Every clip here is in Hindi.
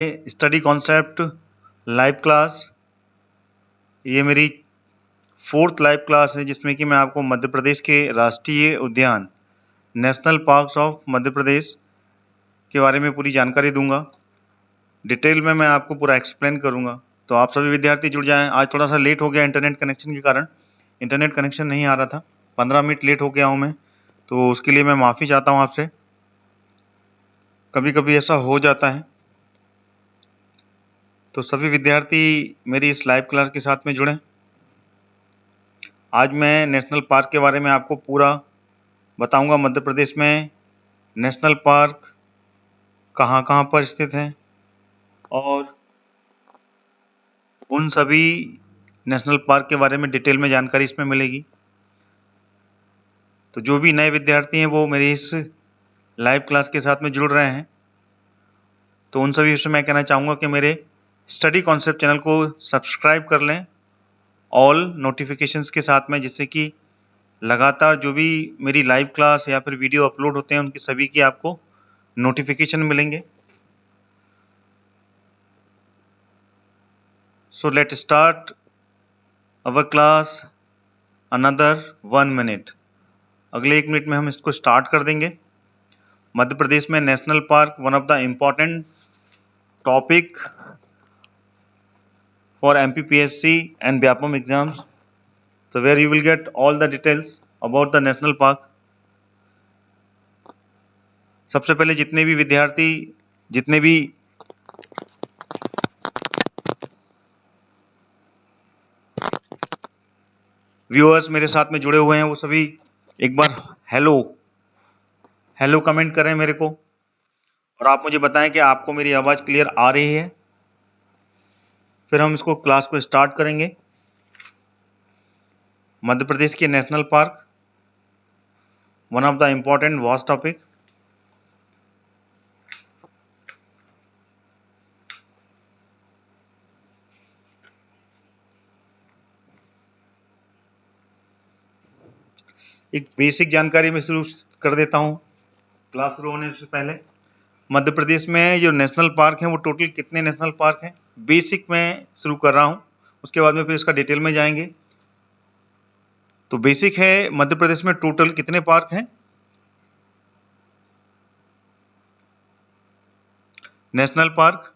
स्टडी कॉन्सेप्ट लाइव क्लास, ये मेरी 4th लाइव क्लास है जिसमें कि मैं आपको मध्य प्रदेश के राष्ट्रीय उद्यान national parks of Madhya Pradesh के बारे में पूरी जानकारी दूंगा। डिटेल में मैं आपको पूरा एक्सप्लेन करूंगा, तो आप सभी विद्यार्थी जुड़ जाएं। आज थोड़ा सा लेट हो गया इंटरनेट कनेक्शन के कारण, इंटरनेट कनेक्शन नहीं आ रहा था, 15 मिनट लेट हो गया हूँ मैं, तो उसके लिए मैं माफ़ी चाहता हूँ आपसे। कभी कभी ऐसा हो जाता है, तो सभी विद्यार्थी मेरी इस लाइव क्लास के साथ में जुड़ें। आज मैं नेशनल पार्क के बारे में आपको पूरा बताऊंगा। मध्य प्रदेश में नेशनल पार्क कहाँ कहाँ पर स्थित हैं और उन सभी नेशनल पार्क के बारे में डिटेल में जानकारी इसमें मिलेगी। तो जो भी नए विद्यार्थी हैं वो मेरी इस लाइव क्लास के साथ में जुड़ रहे हैं, तो उन सभी से मैं कहना चाहूँगा कि मेरे स्टडी कॉन्सेप्ट चैनल को सब्सक्राइब कर लें ऑल नोटिफिकेशंस के साथ में, जिससे कि लगातार जो भी मेरी लाइव क्लास या फिर वीडियो अपलोड होते हैं उनकी सभी की आपको नोटिफिकेशन मिलेंगे। So let start our class another 1 minute. अगले 1 मिनट में हम इसको स्टार्ट कर देंगे। मध्य प्रदेश में national park one of the important topic for MPPSC and Vyapam exams, so where you will get all the details about the national park. सबसे पहले जितने भी विद्यार्थी, जितने भी व्यूअर्स मेरे साथ में जुड़े हुए हैं वो सभी एक बार हेलो हेलो कमेंट करें मेरे को, और आप मुझे बताएं कि आपको मेरी आवाज़ क्लियर आ रही है। फिर हम इसको क्लास को स्टार्ट करेंगे। मध्य प्रदेश के national park one of the important vast topic. एक बेसिक जानकारी में शुरू कर देता हूँ क्लास शुरू होने से पहले। मध्य प्रदेश में जो नेशनल पार्क हैं वो टोटल कितने नेशनल पार्क हैं, बेसिक में शुरू कर रहा हूँ, उसके बाद में फिर इसका डिटेल में जाएंगे। तो बेसिक है, मध्य प्रदेश में टोटल कितने पार्क हैं? नेशनल पार्क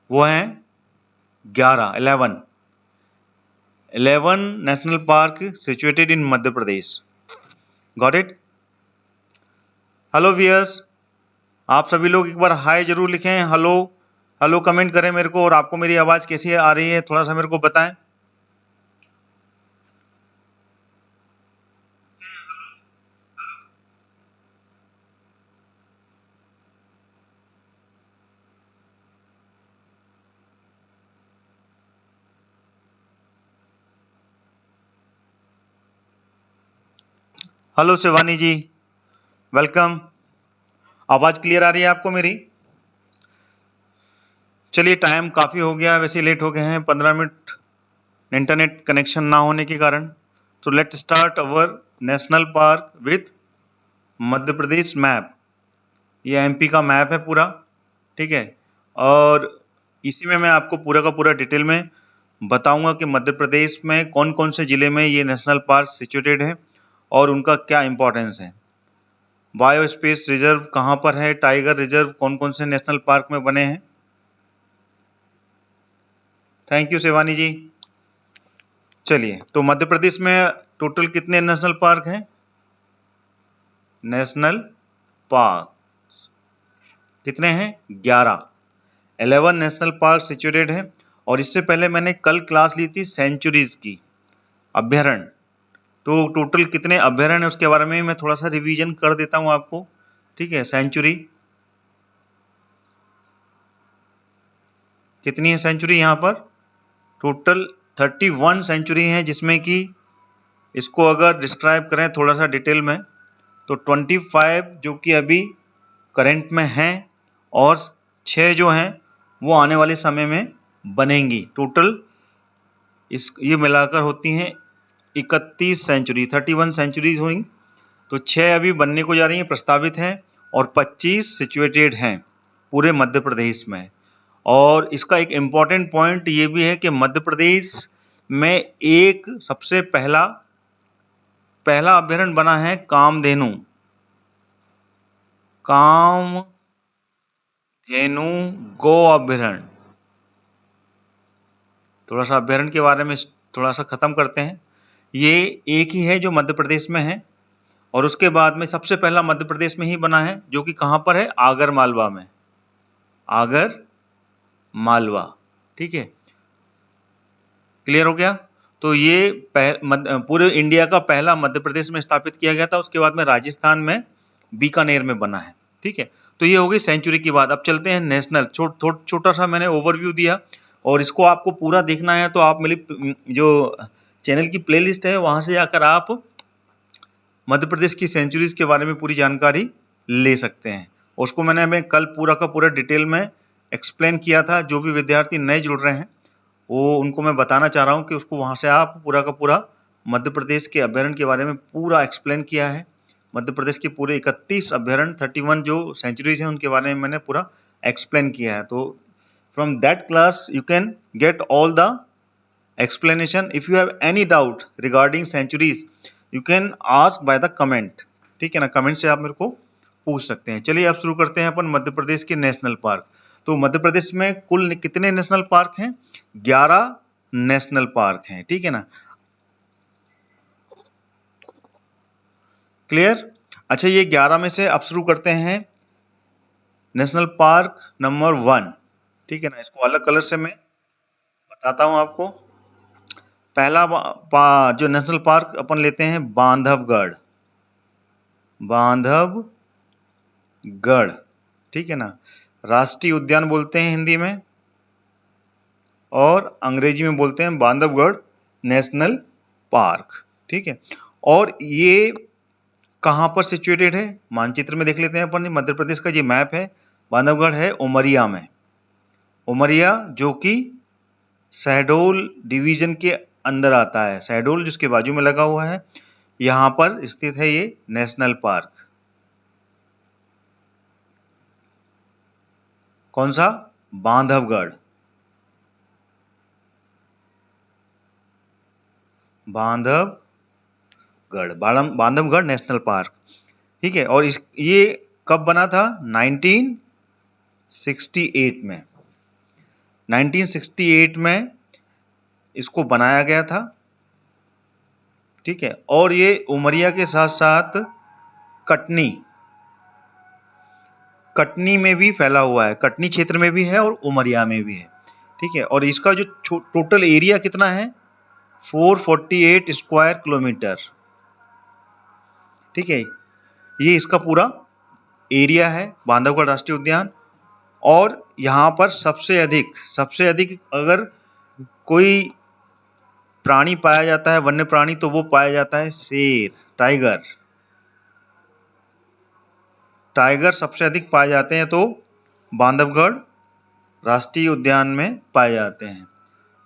वो हैं 11 national park situated in Madhya Pradesh. Got it? Hello viewers, आप सभी लोग एक बार हाय जरूर लिखें, हेलो हेलो कमेंट करें मेरे को, और आपको मेरी आवाज़ कैसी आ रही है थोड़ा सा मेरे को बताएं। हेलो शिवानी जी, वेलकम। आवाज़ क्लियर आ रही है आपको मेरी? चलिए, टाइम काफ़ी हो गया, वैसे लेट हो गए हैं 15 मिनट इंटरनेट कनेक्शन ना होने के कारण। तो let start our national park with Madhya Pradesh map. ये एमपी का मैप है पूरा, ठीक है, और इसी में मैं आपको पूरा का पूरा डिटेल में बताऊंगा कि मध्य प्रदेश में कौन कौन से ज़िले में ये नेशनल पार्क सिचुएटेड है और उनका क्या इम्पोर्टेंस है। बायोस्पेस रिजर्व कहाँ पर है, टाइगर रिजर्व कौन कौन से नेशनल पार्क में बने हैं। थैंक यू शिवानी जी। चलिए, तो मध्य प्रदेश में टोटल कितने नेशनल पार्क हैं? नेशनल पार्क कितने हैं? 11 नेशनल पार्क सिचुएटेड है। और इससे पहले मैंने कल क्लास ली थी सेंचुरीज की, अभ्यारण्य। तो टोटल कितने अभ्यारण्य है उसके बारे में मैं थोड़ा सा रिवीजन कर देता हूं आपको, ठीक है। सेंचुरी कितनी है? सेंचुरी यहाँ पर टोटल 31 सेंचुरी है, जिसमें कि इसको अगर डिस्क्राइब करें थोड़ा सा डिटेल में तो 25 जो कि अभी करंट में हैं और 6 जो हैं वो आने वाले समय में बनेंगी। टोटल ये मिलाकर होती हैं 31 सेंचुरी, 31 सेंचुरीज हुई। तो 6 अभी बनने को जा रही हैं, प्रस्तावित हैं, और 25 सिचुएटेड हैं। पूरे मध्य प्रदेश में। और इसका एक इम्पॉर्टेंट पॉइंट ये भी है कि मध्य प्रदेश में एक सबसे पहला अभयारण्य बना है कामधेनु गो अभयारण्य। थोड़ा सा अभयारण्य के बारे में थोड़ा सा खत्म करते हैं। ये एक ही है जो मध्य प्रदेश में है, और उसके बाद में सबसे पहला मध्य प्रदेश में ही बना है, जो कि कहाँ पर है, आगर मालवा में, आगर मालवा। ठीक है, क्लियर हो गया। तो ये पूरे इंडिया का पहला मध्य प्रदेश में स्थापित किया गया था। उसके बाद में राजस्थान में बीकानेर में बना है। ठीक है, तो ये हो गई सेंचुरी की बात। अब चलते हैं नेशनल। छोटा सा मैंने ओवरव्यू दिया, और इसको आपको पूरा देखना है तो आप मेरी जो चैनल की प्लेलिस्ट है वहां से जाकर आप मध्य प्रदेश की सेंचुरीज के बारे में पूरी जानकारी ले सकते हैं। उसको मैंने कल पूरा का पूरा डिटेल में एक्सप्लेन किया था। जो भी विद्यार्थी नए जुड़ रहे हैं वो उनको मैं बताना चाह रहा हूँ कि उसको वहाँ से आप पूरा का पूरा मध्य प्रदेश के अभयारण्य के बारे में पूरा एक्सप्लेन किया है। मध्य प्रदेश के पूरे 31 अभयारण्य, 31 जो सेंचुरीज हैं उनके बारे में मैंने पूरा एक्सप्लेन किया है। तो from that class you can get all the explanation. If you have any doubt regarding centuries you can ask by the comment. ठीक है ना, कमेंट से आप मेरे को पूछ सकते हैं। चलिए अब शुरू करते हैं अपन मध्य प्रदेश के नेशनल पार्क। तो मध्य प्रदेश में कुल कितने नेशनल पार्क हैं? 11 नेशनल पार्क हैं। ठीक है ना, क्लियर। अच्छा, ये 11 में से अब शुरू करते हैं नेशनल पार्क नंबर 1। ठीक है ना, इसको अलग कलर से मैं बताता हूं आपको। पहला जो नेशनल पार्क अपन लेते हैं बांधवगढ़। ठीक है ना, राष्ट्रीय उद्यान बोलते हैं हिंदी में, और अंग्रेजी में बोलते हैं बांधवगढ़ नेशनल पार्क। ठीक है, और ये कहाँ पर सिचुएटेड है? मानचित्र में देख लेते हैं अपन। मध्य प्रदेश का जो मैप है, बांधवगढ़ है उमरिया में। उमरिया जो कि शहडोल डिवीजन के अंदर आता है। शहडोल जिसके बाजू में लगा हुआ है, यहां पर स्थित है ये नेशनल पार्क। कौन सा? बांधवगढ़। Bandhavgarh national park. ठीक है, और ये कब बना था? 1968 में। 1968 में इसको बनाया गया था। ठीक है, और ये उमरिया के साथ साथ कटनी में भी फैला हुआ है। कटनी क्षेत्र में भी है और उमरिया में भी है। ठीक है, और इसका जो टोटल एरिया कितना है? 448 स्क्वायर किलोमीटर। ठीक है, ये इसका पूरा एरिया है बांधवगढ़ राष्ट्रीय उद्यान। और यहाँ पर सबसे अधिक अगर कोई प्राणी पाया जाता है, वन्य प्राणी, तो वो पाया जाता है शेर, टाइगर सबसे अधिक पाए जाते हैं, तो बांधवगढ़ राष्ट्रीय उद्यान में पाए जाते हैं।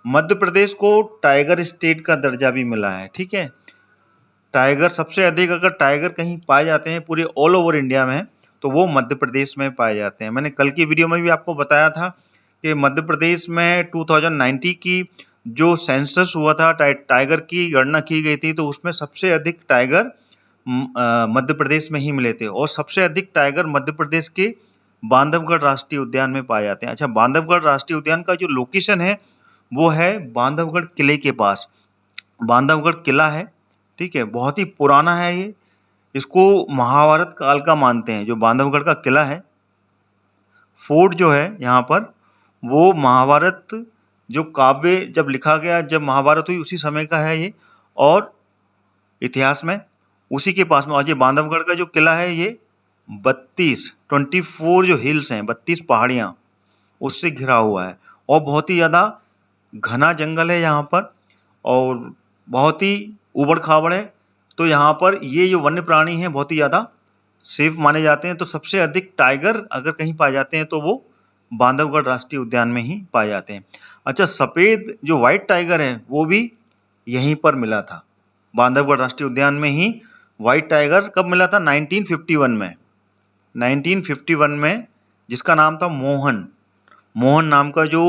मध्य प्रदेश को टाइगर स्टेट का दर्जा भी मिला है। ठीक है, टाइगर सबसे अधिक अगर टाइगर कहीं पाए जाते हैं पूरे ऑल ओवर इंडिया में, तो वो मध्य प्रदेश में पाए जाते हैं। मैंने कल की वीडियो में भी आपको बताया था कि मध्य प्रदेश में 2090 की जो सेंसस हुआ था, टाइगर की गणना की गई थी, तो उसमें सबसे अधिक टाइगर मध्य प्रदेश में ही मिले थे। और सबसे अधिक टाइगर मध्य प्रदेश के बांधवगढ़ राष्ट्रीय उद्यान में पाए जाते हैं। अच्छा, बांधवगढ़ राष्ट्रीय उद्यान का जो लोकेशन है वो है बांधवगढ़ किले के पास। बांधवगढ़ किला है, ठीक है, बहुत ही पुराना है ये। इसको महाभारत काल का मानते हैं। जो बांधवगढ़ का किला है, फोर्ट जो है यहाँ पर, वो महाभारत जो काव्य जब लिखा गया, जब महाभारत हुई, उसी समय का है ये। और इतिहास में उसी के पास में। और ये बांधवगढ़ का जो किला है, ये 24 जो हिल्स हैं, 32 पहाड़ियां, उससे घिरा हुआ है। और बहुत ही ज्यादा घना जंगल है यहाँ पर, और बहुत ही उबड़ खाबड़ है। तो यहाँ पर ये जो वन्य प्राणी हैं बहुत ही ज्यादा सेफ माने जाते हैं। तो सबसे अधिक टाइगर अगर कहीं पाए जाते हैं तो वो बांधवगढ़ राष्ट्रीय उद्यान में ही पाए जाते हैं। अच्छा, सफेद जो व्हाइट टाइगर है वो भी यहीं पर मिला था, बांधवगढ़ राष्ट्रीय उद्यान में ही। व्हाइट टाइगर कब मिला था? 1951 में। 1951 में जिसका नाम था मोहन। मोहन नाम का जो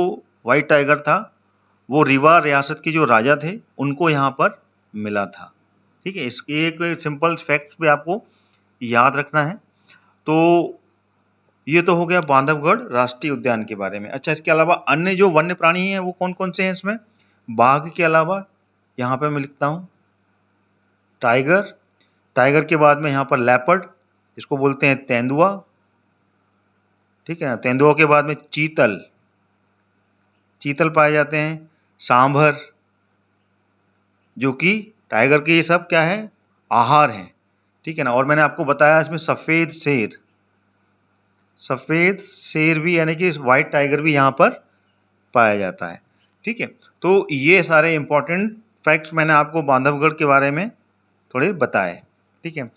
व्हाइट टाइगर था वो रीवा रियासत के जो राजा थे उनको यहाँ पर मिला था। ठीक है, इसके एक सिंपल फैक्ट भी आपको याद रखना है। तो ये तो हो गया बांधवगढ़ राष्ट्रीय उद्यान के बारे में। अच्छा, इसके अलावा अन्य जो वन्य प्राणी हैं वो कौन कौन से हैं इसमें? बाघ के अलावा यहाँ पे मैं लिखता हूँ टाइगर, टाइगर के बाद में यहाँ पर लेपर्ड, इसको बोलते हैं तेंदुआ। ठीक है ना, तेंदुआ के बाद में चीतल, चीतल पाए जाते हैं। सांभर, जो कि टाइगर के ये सब क्या है, आहार हैं। ठीक है ना, और मैंने आपको बताया इसमें सफेद शेर, सफेद शेर भी यानी कि व्हाइट टाइगर भी यहाँ पर पाया जाता है। ठीक है, तो ये सारे इंपॉर्टेंट फैक्ट्स मैंने आपको बांधवगढ़ के बारे में थोड़े बताए। ठीक है,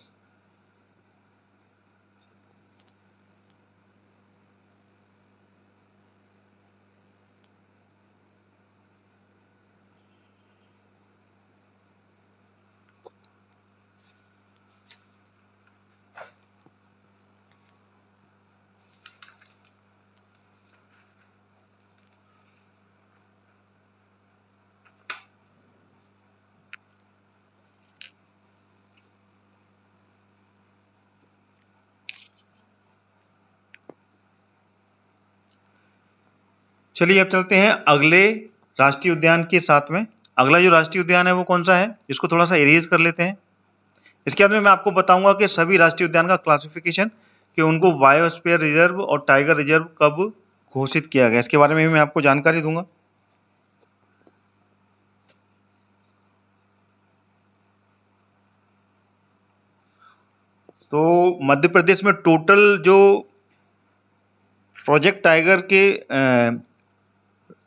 चलिए अब चलते हैं अगले राष्ट्रीय उद्यान के साथ में। अगला जो राष्ट्रीय उद्यान है वो कौन सा है, इसको थोड़ा सा इरेज कर लेते हैं। इसके बाद में मैं आपको बताऊंगा कि सभी राष्ट्रीय उद्यान का क्लासिफिकेशन, कि उनको बायोस्फीयर रिजर्व और टाइगर रिजर्व कब घोषित किया गया, इसके बारे में भी मैं आपको जानकारी दूंगा। तो मध्य प्रदेश में टोटल जो प्रोजेक्ट टाइगर के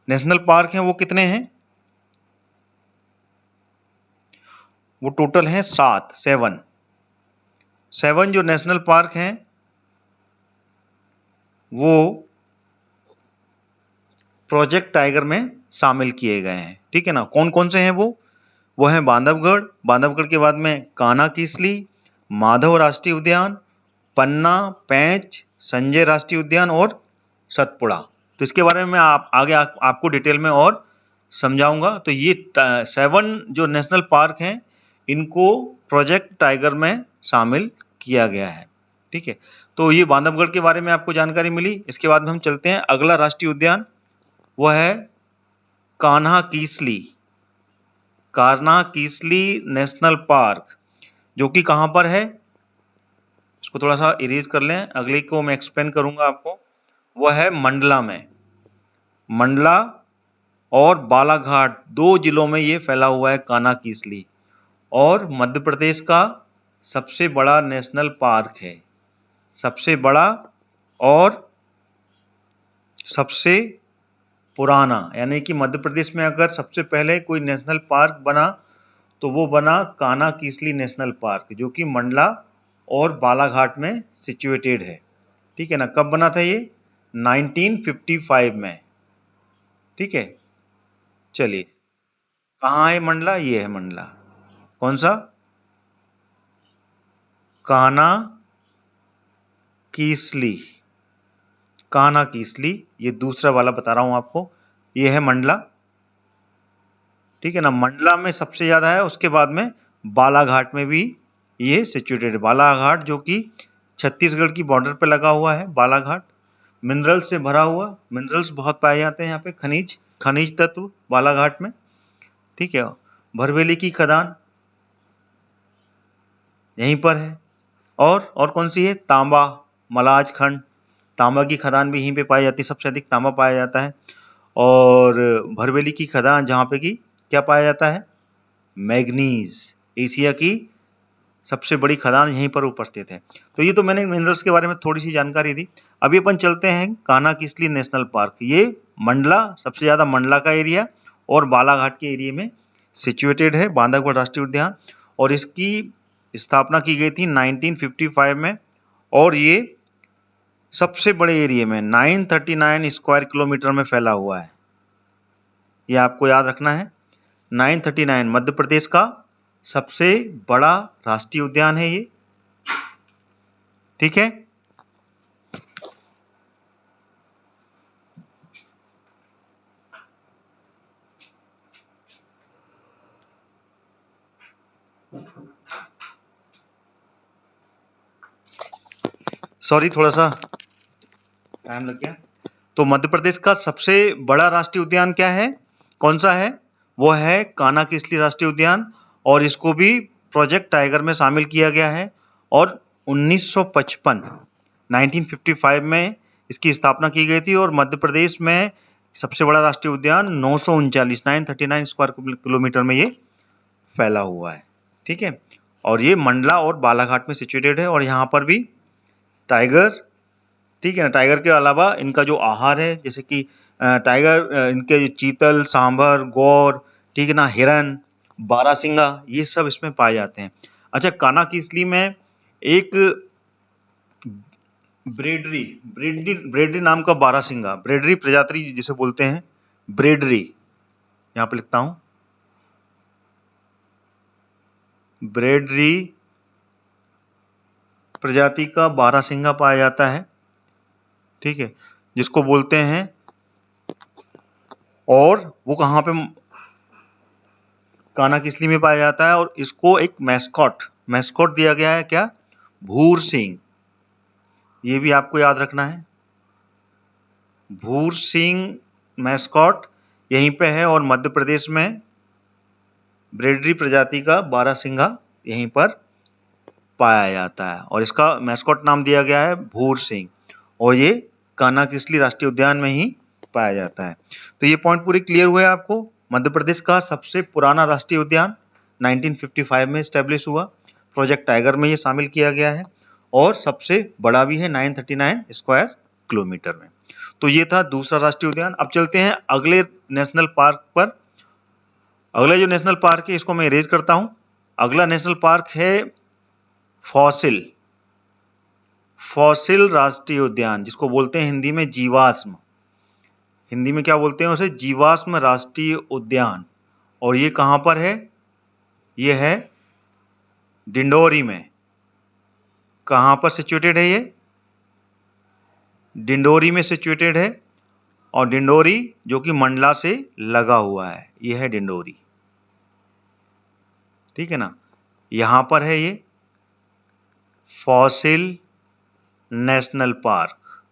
नेशनल पार्क हैं वो कितने हैं? वो टोटल हैं 7 जो नेशनल पार्क हैं वो प्रोजेक्ट टाइगर में शामिल किए गए हैं। ठीक है ना, कौन कौन से हैं वो हैं बांधवगढ़, बांधवगढ़ के बाद में कान्हा किसली, माधव राष्ट्रीय उद्यान, पन्ना, पेंच, संजय राष्ट्रीय उद्यान और सतपुड़ा। तो इसके बारे में मैं आगे आपको डिटेल में और समझाऊंगा। तो ये 7 जो नेशनल पार्क हैं इनको प्रोजेक्ट टाइगर में शामिल किया गया है। ठीक है, तो ये बांधवगढ़ के बारे में आपको जानकारी मिली। इसके बाद में हम चलते हैं अगला राष्ट्रीय उद्यान, वह है कान्हा किसली, कान्हा किसली नेशनल पार्क, जो कि कहां पर है, इसको थोड़ा सा इरेज कर लें, अगले को मैं एक्सप्लेन करूंगा आपको। वह है मंडला में, मंडला और बालाघाट 2 जिलों में ये फैला हुआ है कान्हा किसली, और मध्य प्रदेश का सबसे बड़ा नेशनल पार्क है, सबसे बड़ा और सबसे पुराना। यानी कि मध्य प्रदेश में अगर सबसे पहले कोई नेशनल पार्क बना तो वो बना कान्हा किसली नेशनल पार्क, जो कि मंडला और बालाघाट में सिचुएटेड है। ठीक है ना, कब बना था ये? 1955 में। ठीक है, चलिए कहाँ है मंडला, ये है मंडला। कौन सा? कान्हा किसली, कान्हा किसली, ये दूसरा वाला बता रहा हूं आपको, ये है मंडला। ठीक है ना, मंडला में सबसे ज्यादा है, उसके बाद में बालाघाट में भी ये सिचुएटेड है। बालाघाट जो कि छत्तीसगढ़ की बॉर्डर पे लगा हुआ है। बालाघाट मिनरल्स से भरा हुआ, मिनरल्स बहुत पाए जाते हैं यहाँ पे, खनिज तत्व बालाघाट में। ठीक है, भरवेली की खदान यहीं पर है, और कौन सी है? तांबा, मलाज खंड, तांबा की खदान भी यहीं पे पाई जाती है, सबसे अधिक तांबा पाया जाता है। और भरवेली की खदान जहाँ पे कि क्या पाया जाता है? मैग्नीज, एशिया की सबसे बड़ी खदान यहीं पर उपस्थित है। तो ये तो मैंने मिनरल्स के बारे में थोड़ी सी जानकारी दी। अभी अपन चलते हैं कान्हा किसली नेशनल पार्क। ये मंडला, सबसे ज्यादा मंडला का एरिया और बालाघाट के एरिया में सिचुएटेड है बांधवगढ़ राष्ट्रीय उद्यान, और इसकी स्थापना की गई थी 1955 में, और ये सबसे बड़े एरिया में 939 स्क्वायर किलोमीटर में फैला हुआ है। ये आपको याद रखना है, 939 मध्य प्रदेश का सबसे बड़ा राष्ट्रीय उद्यान है ये। ठीक है, सॉरी थोड़ा सा टाइम लग गया। तो मध्य प्रदेश का सबसे बड़ा राष्ट्रीय उद्यान क्या है, कौन सा है? वो है कान्हा-किसली राष्ट्रीय उद्यान, और इसको भी प्रोजेक्ट टाइगर में शामिल किया गया है। और 1955 में इसकी स्थापना की गई थी। और मध्य प्रदेश में सबसे बड़ा राष्ट्रीय उद्यान 939 स्क्वायर किलोमीटर में ये फैला हुआ है। ठीक है, और ये मंडला और बालाघाट में सिचुएटेड है। और यहाँ पर भी टाइगर, ठीक है ना, टाइगर के अलावा इनका जो आहार है, जैसे कि टाइगर, इनके जो चीतल, सांभर, गौर, ठीक है ना, हिरन, बारहसिंगा, ये सब इसमें पाए जाते हैं। अच्छा, कान्हा-किसली में एक ब्रेडरी नाम का बारहसिंगा, ब्रेडरी प्रजाति जिसे बोलते हैं, ब्रेडरी, यहाँ पे लिखता हूं, ब्रेडरी प्रजाति का बारहसिंगा पाया जाता है। ठीक है, जिसको बोलते हैं, और वो कहाँ पे, कान्हा-किसली में पाया जाता है। और इसको एक मैस्कॉट दिया गया है, क्या? भूर सिंह। ये भी आपको याद रखना है, भूर सिंह मैस्कॉट यहीं पे है। और मध्य प्रदेश में ब्रेडरी प्रजाति का बारहसिंगा यहीं पर पाया जाता है, और इसका मैस्कॉट नाम दिया गया है भूर सिंह। और ये कान्हा-किसली राष्ट्रीय उद्यान में ही पाया जाता है। तो ये पॉइंट पूरे क्लियर हुए आपको। मध्य प्रदेश का सबसे पुराना राष्ट्रीय उद्यान 1955 में स्टैब्लिश हुआ, प्रोजेक्ट टाइगर में ये शामिल किया गया है, और सबसे बड़ा भी है 939 स्क्वायर किलोमीटर में। तो ये था दूसरा राष्ट्रीय उद्यान। अब चलते हैं अगले नेशनल पार्क पर। अगला जो नेशनल पार्क है इसको मैं इरेज करता हूं। अगला नेशनल पार्क है फॉसिल राष्ट्रीय उद्यान, जिसको बोलते हैं हिंदी में जीवाश्म। हिंदी में क्या बोलते हैं उसे? जीवाश्म राष्ट्रीय उद्यान। और ये कहां पर है? ये है डिंडोरी में। कहां पर सिचुएटेड है ये? डिंडोरी में सिचुएटेड है। और डिंडोरी जो कि मंडला से लगा हुआ है, ये है डिंडोरी। ठीक है ना, यहां पर है ये फॉसिल नेशनल पार्क।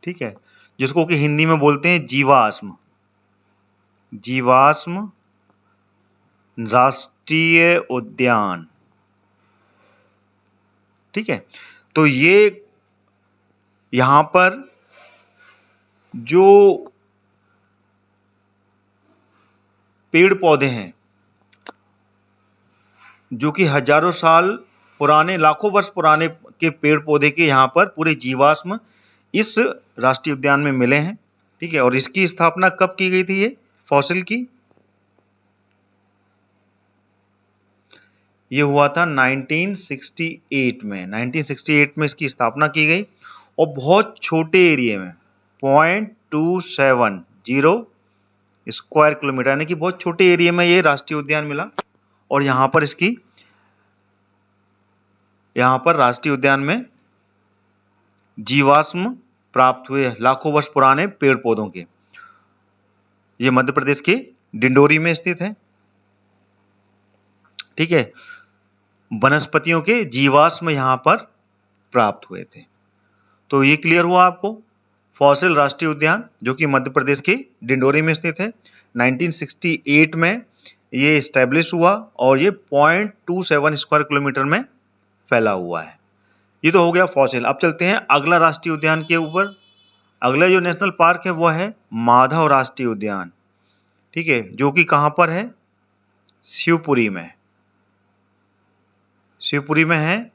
ठीक है, जिसको कि हिंदी में बोलते हैं जीवाश्म राष्ट्रीय उद्यान। ठीक है, तो ये यहां पर जो पेड़ पौधे हैं, जो कि हजारों साल पुराने, लाखों वर्ष पुराने के पेड़ पौधे के यहाँ पर पूरे जीवाश्म इस राष्ट्रीय उद्यान में मिले हैं। ठीक है, और इसकी स्थापना कब की गई थी? ये फॉसिल की, ये हुआ था 1968 में। 1968 में इसकी स्थापना की गई, और बहुत छोटे एरिया में 0.270 स्क्वायर किलोमीटर, यानी कि बहुत छोटे एरिया में ये राष्ट्रीय उद्यान मिला। और यहाँ पर राष्ट्रीय उद्यान में जीवाश्म प्राप्त हुए लाखों वर्ष पुराने पेड़ पौधों के। ये मध्य प्रदेश के डिंडोरी में स्थित है। ठीक है, वनस्पतियों के जीवाश्म यहां पर प्राप्त हुए थे। तो ये क्लियर हुआ आपको। फॉसिल राष्ट्रीय उद्यान जो कि मध्य प्रदेश के डिंडोरी में स्थित है, 1968 में ये स्टैब्लिश हुआ, और ये 0.27 स्क्वायर किलोमीटर में फैला हुआ है। ये तो हो गया फॉसिल। अब चलते हैं अगला राष्ट्रीय उद्यान के ऊपर। अगला जो नेशनल पार्क है वो है माधव राष्ट्रीय उद्यान। ठीक है, जो कि कहां पर है? शिवपुरी में। शिवपुरी में है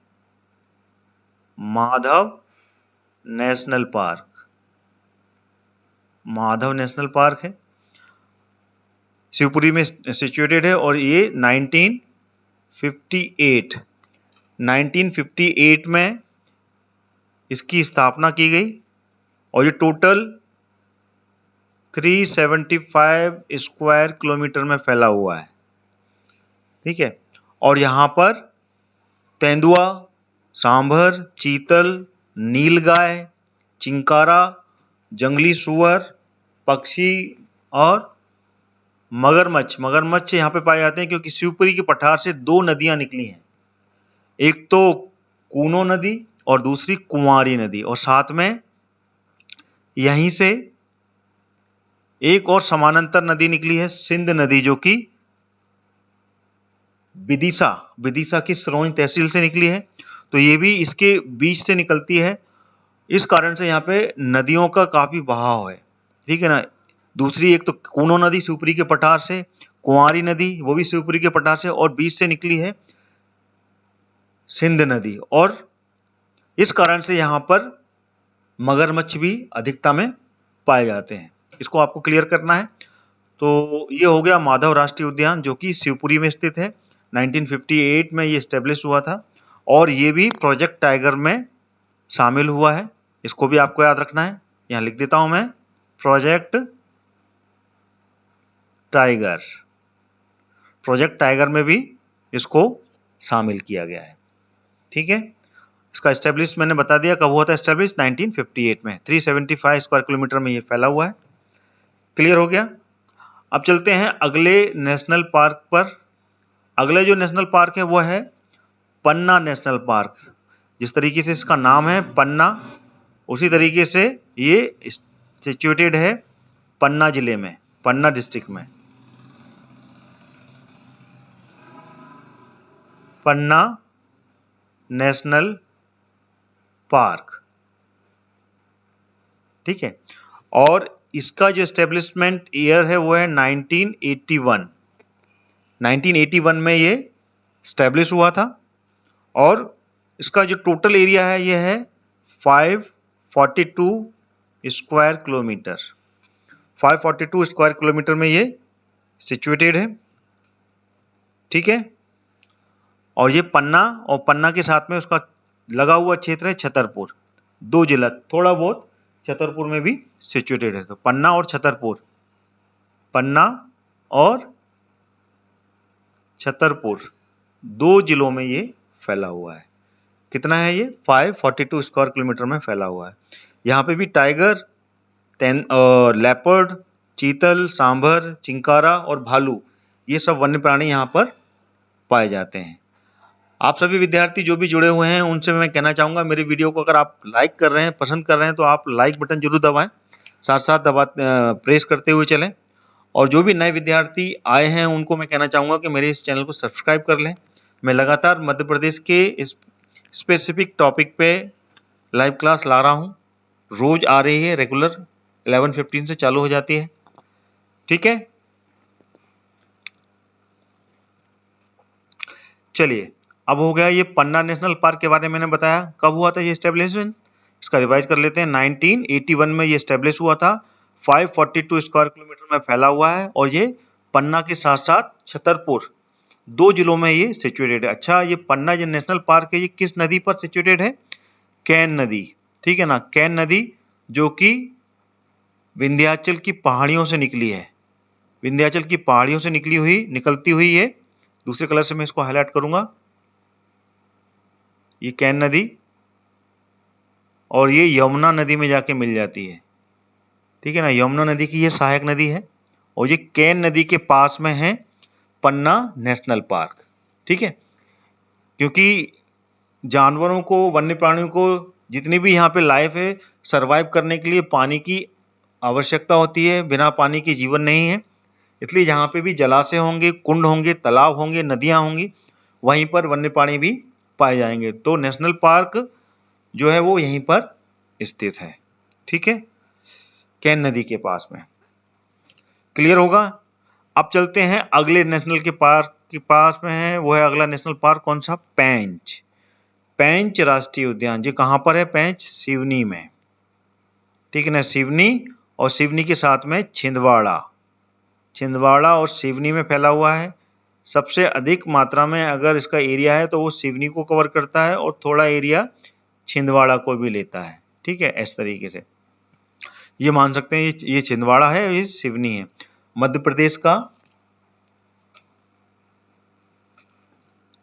Madhav national park. Madhav national park है, शिवपुरी में सिचुएटेड है। और ये 1958 में इसकी स्थापना की गई, और ये टोटल 375 स्क्वायर किलोमीटर में फैला हुआ है। ठीक है, और यहाँ पर तेंदुआ, सांभर, चीतल, नीलगाय, चिंकारा, जंगली सुअर, पक्षी और मगरमच्छ यहाँ पे पाए जाते हैं, क्योंकि शिवपुरी के पठार से दो नदियां निकली हैं। एक तो कूनो नदी और दूसरी कुंवारी नदी, और साथ में यहीं से एक और समानांतर नदी निकली है सिंध नदी, जो कि विदिशा की सिरोंज तहसील से निकली है। तो ये भी इसके बीच से निकलती है। इस कारण से यहाँ पे नदियों का काफी बहाव है, ठीक है ना। दूसरी एक तो कूनो नदी शिवपुरी के पठार से, कुंवारी नदी वो भी शिवपुरी के पठार से, और बीच से निकली है सिंध नदी। और इस कारण से यहाँ पर मगरमच्छ भी अधिकता में पाए जाते हैं। इसको आपको क्लियर करना है। तो ये हो गया माधव राष्ट्रीय उद्यान, जो कि शिवपुरी में स्थित है। 1958 में ये स्टेब्लिश हुआ था, और ये भी प्रोजेक्ट टाइगर में शामिल हुआ है। इसको भी आपको याद रखना है। यहाँ लिख देता हूं मैं, प्रोजेक्ट टाइगर। प्रोजेक्ट टाइगर में भी इसको शामिल किया गया है, ठीक है। इसका एस्टेब्लिश मैंने बता दिया कब हुआ था एस्टेब्लिश, 1958 में। 375 स्क्वायर किलोमीटर में ये फैला हुआ है। क्लियर हो गया। अब चलते हैं अगले नेशनल पार्क पर। अगले जो नेशनल पार्क है वो है पन्ना नेशनल पार्क। जिस तरीके से इसका नाम है पन्ना, उसी तरीके से ये सिचुएटेड है पन्ना जिले में, पन्ना डिस्ट्रिक्ट में। पन्ना नेशनल पार्क, ठीक है। और इसका जो एस्टेब्लिशमेंट ईयर है वो है 1981। 1981 में ये स्टैब्लिश हुआ था। और इसका जो टोटल एरिया है ये है 542 स्क्वायर किलोमीटर। 542 स्क्वायर किलोमीटर में ये सिचुएटेड है, ठीक है। और ये पन्ना, और पन्ना के साथ में उसका लगा हुआ क्षेत्र है छतरपुर। 2 जिला थोड़ा बहुत छतरपुर में भी सिचुएटेड है। तो पन्ना और छतरपुर, पन्ना और छतरपुर 2 जिलों में ये फैला हुआ है। कितना है ये? 542 स्क्वायर किलोमीटर में फैला हुआ है। यहाँ पे भी टाइगर, लेपर्ड, चीतल, सांभर, चिंकारा और भालू, ये सब वन्य प्राणी यहाँ पर पाए जाते हैं। आप सभी विद्यार्थी जो भी जुड़े हुए हैं उनसे मैं कहना चाहूँगा, मेरे वीडियो को अगर आप लाइक कर रहे हैं, पसंद कर रहे हैं, तो आप लाइक बटन जरूर दबाएं, साथ साथ प्रेस करते हुए चलें। और जो भी नए विद्यार्थी आए हैं उनको मैं कहना चाहूँगा कि मेरे इस चैनल को सब्सक्राइब कर लें। मैं लगातार मध्य प्रदेश के इस स्पेसिफिक टॉपिक पे लाइव क्लास ला रहा हूँ। रोज आ रही है, रेगुलर 11:15 से चालू हो जाती है, ठीक है। चलिए, अब हो गया ये पन्ना नेशनल पार्क के बारे में मैंने बताया। कब हुआ था ये एस्टेब्लिशमेंट, इसका रिवाइज कर लेते हैं। 1981 में ये एस्टेब्लिश हुआ था। 542 स्क्वायर किलोमीटर में फैला हुआ है, और ये पन्ना के साथ साथ छतरपुर 2 जिलों में ये सिचुएटेड है। अच्छा, ये पन्ना जो नेशनल पार्क है ये किस नदी पर सिचुएटेड है? कैन नदी, ठीक है ना। कैन नदी जो कि विंध्याचल की पहाड़ियों से निकली है। विंध्याचल की पहाड़ियों से निकलती हुई ये, दूसरे कलर से मैं इसको हाईलाइट करूंगा, ये कैन नदी, और ये यमुना नदी में जाके मिल जाती है, ठीक है ना। यमुना नदी की ये सहायक नदी है, और ये कैन नदी के पास में है पन्ना नेशनल पार्क, ठीक है। क्योंकि जानवरों को, वन्य प्राणियों को, जितनी भी यहाँ पे लाइफ है, सरवाइव करने के लिए पानी की आवश्यकता होती है। बिना पानी के जीवन नहीं है। इसलिए जहाँ पे भी जलाशय होंगे, कुंड होंगे, तालाब होंगे, नदियाँ होंगी, वहीं पर वन्य प्राणी भी पाए जाएंगे। तो नेशनल पार्क जो है वो यहीं पर स्थित है, ठीक है, कैन नदी के पास में। क्लियर होगा। अब चलते हैं अगले नेशनल के पार्क के पास में है, वो है अगला नेशनल पार्क कौन सा? पेंच। पेंच राष्ट्रीय उद्यान। जी कहाँ पर है? पेंच, सिवनी में, ठीक है ना। सिवनी, और सिवनी के साथ में छिंदवाड़ा। छिंदवाड़ा और सिवनी में फैला हुआ है। सबसे अधिक मात्रा में अगर इसका एरिया है तो वो सिवनी को कवर करता है, और थोड़ा एरिया छिंदवाड़ा को भी लेता है, ठीक है। इस तरीके से ये मान सकते हैं ये छिंदवाड़ा है, ये सिवनी है, मध्य प्रदेश का।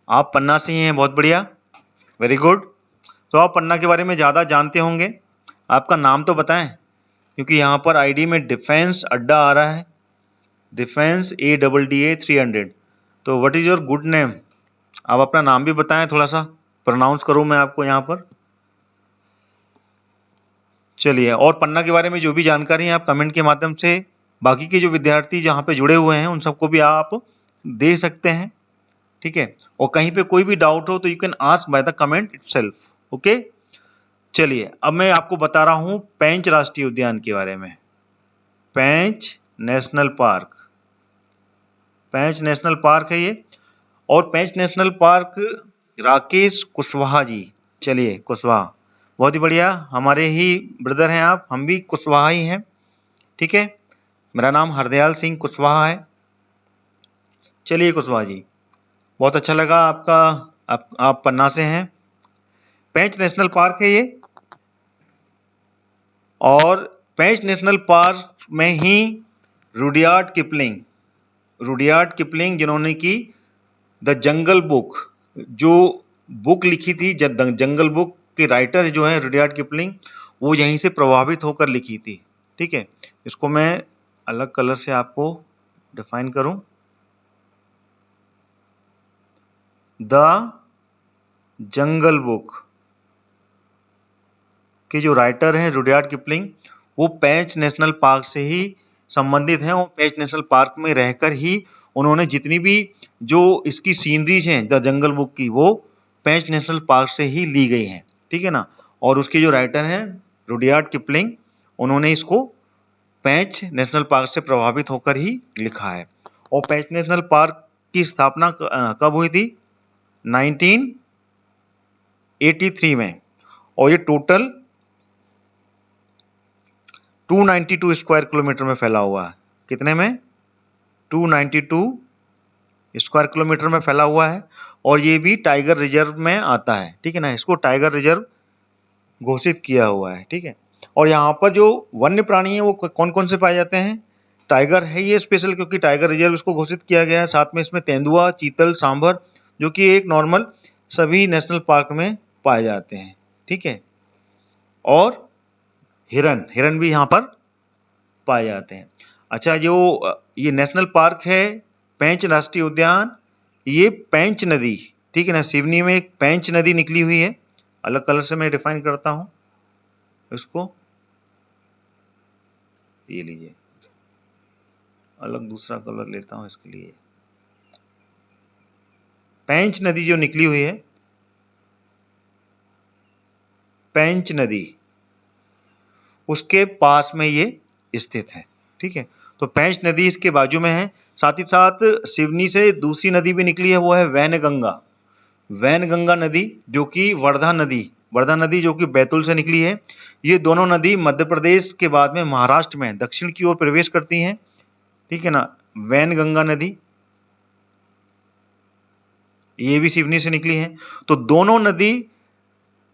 आप पन्ना से ही हैं, बहुत बढ़िया, वेरी गुड। तो आप पन्ना के बारे में ज़्यादा जानते होंगे। आपका नाम तो बताएं, क्योंकि यहाँ पर आईडी में डिफेंस अड्डा आ रहा है, डिफेंस ADDA 300। तो what is your good name? आप अपना नाम भी बताएं थोड़ा सा। प्रोनाउंस करूं मैं आपको यहाँ पर। चलिए, और पन्ना के बारे में जो भी जानकारी है आप कमेंट के माध्यम से बाकी के जो विद्यार्थी जहाँ पे जुड़े हुए हैं उन सबको भी आप दे सकते हैं, ठीक है। और कहीं पे कोई भी डाउट हो तो you can ask by the comment itself, okay. चलिए, अब मैं आपको बता रहा हूँ पेंच राष्ट्रीय उद्यान के बारे में। पेंच नेशनल पार्क, पेंच नेशनल पार्क है ये। और पेंच नेशनल पार्क राकेश कुशवाहा जी, चलिए कुशवाहा, बहुत ही बढ़िया, हमारे ही ब्रदर हैं आप, हम भी कुशवाहा ही हैं, ठीक है। मेरा नाम हरदयाल सिंह कुशवाहा है। चलिए कुशवाहा जी, बहुत अच्छा लगा आपका, आप पन्ना से हैं। पेंच नेशनल पार्क है ये, और पेंच नेशनल पार्क में ही रुडयार्ड किपलिंग जिन्होंने की द जंगल बुक, जो बुक लिखी थी जंगल बुक के राइटर जो है रुडयार्ड किपलिंग, वो यहीं से प्रभावित होकर लिखी थी, ठीक है। इसको मैं अलग कलर से आपको डिफाइन करूं। द जंगल बुक के जो राइटर हैं रुडयार्ड किपलिंग, वो पेंच नेशनल पार्क से ही संबंधित हैं, और पेंच नेशनल पार्क में रहकर ही उन्होंने जितनी भी जो इसकी सीनरीज हैं द जंगल बुक की, वो पेंच नेशनल पार्क से ही ली गई हैं, ठीक है ना। और उसके जो राइटर हैं रुडयार्ड किपलिंग, उन्होंने इसको पेंच नेशनल पार्क से प्रभावित होकर ही लिखा है। और पेंच नेशनल पार्क की स्थापना कब हुई थी? 1983 में। और ये टोटल 292 स्क्वायर किलोमीटर में फैला हुआ है। कितने में? 292 स्क्वायर किलोमीटर में फैला हुआ है। और ये भी टाइगर रिजर्व में आता है, ठीक है ना, इसको टाइगर रिजर्व घोषित किया हुआ है, ठीक है। और यहाँ पर जो वन्य प्राणी है वो कौन कौन से पाए जाते हैं? टाइगर है ये स्पेशल, क्योंकि टाइगर रिजर्व इसको घोषित किया गया है। साथ में इसमें तेंदुआ, चीतल, सांभर, जो कि एक नॉर्मल सभी नेशनल पार्क में पाए जाते हैं, ठीक है। और हिरन भी यहाँ पर पाए जाते हैं। अच्छा, जो ये नेशनल पार्क है पेंच राष्ट्रीय उद्यान, ये पेंच नदी, ठीक है ना, सिवनी में एक पेंच नदी निकली हुई है। अलग कलर से मैं डिफाइन करता हूं इसको, ये लीजिए, अलग दूसरा कलर लेता हूं इसके लिए। पेंच नदी जो निकली हुई है, पेंच नदी, उसके पास में ये स्थित है, ठीक है। तो पेंच नदी इसके बाजू में है। साथ ही साथ सिवनी से दूसरी नदी भी निकली है, वो है वैनगंगा नदी, जो कि वर्धा नदी जो कि बैतूल से निकली है। ये दोनों नदी मध्य प्रदेश के बाद में महाराष्ट्र में दक्षिण की ओर प्रवेश करती हैं, ठीक है ना। वैनगंगा नदी ये भी सिवनी से निकली है। तो दोनों नदी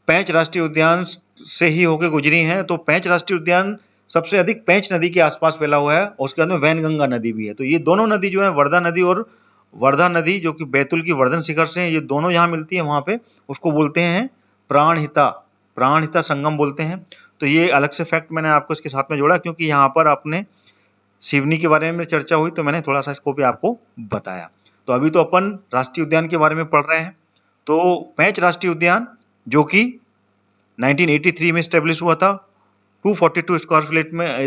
पेंच राष्ट्रीय उद्यान से ही होकर गुजरी हैं। तो पेंच राष्ट्रीय उद्यान सबसे अधिक पेंच नदी के आसपास फैला हुआ है, और उसके बाद में वैनगंगा नदी भी है। तो ये दोनों नदी जो है, वर्धा नदी जो कि बैतूल की वर्धन शिखर से है, ये दोनों यहाँ मिलती है, वहां पे उसको बोलते हैं प्राणहिता संगम बोलते हैं। तो ये अलग से फैक्ट मैंने आपको इसके साथ में जोड़ा, क्योंकि यहाँ पर आपने सिवनी के बारे में चर्चा हुई, तो मैंने थोड़ा सा इसको भी आपको बताया। तो अभी तो अपन राष्ट्रीय उद्यान के बारे में पढ़ रहे हैं। तो पेंच राष्ट्रीय उद्यान जो कि 1983 में स्टेब्लिश हुआ था, 242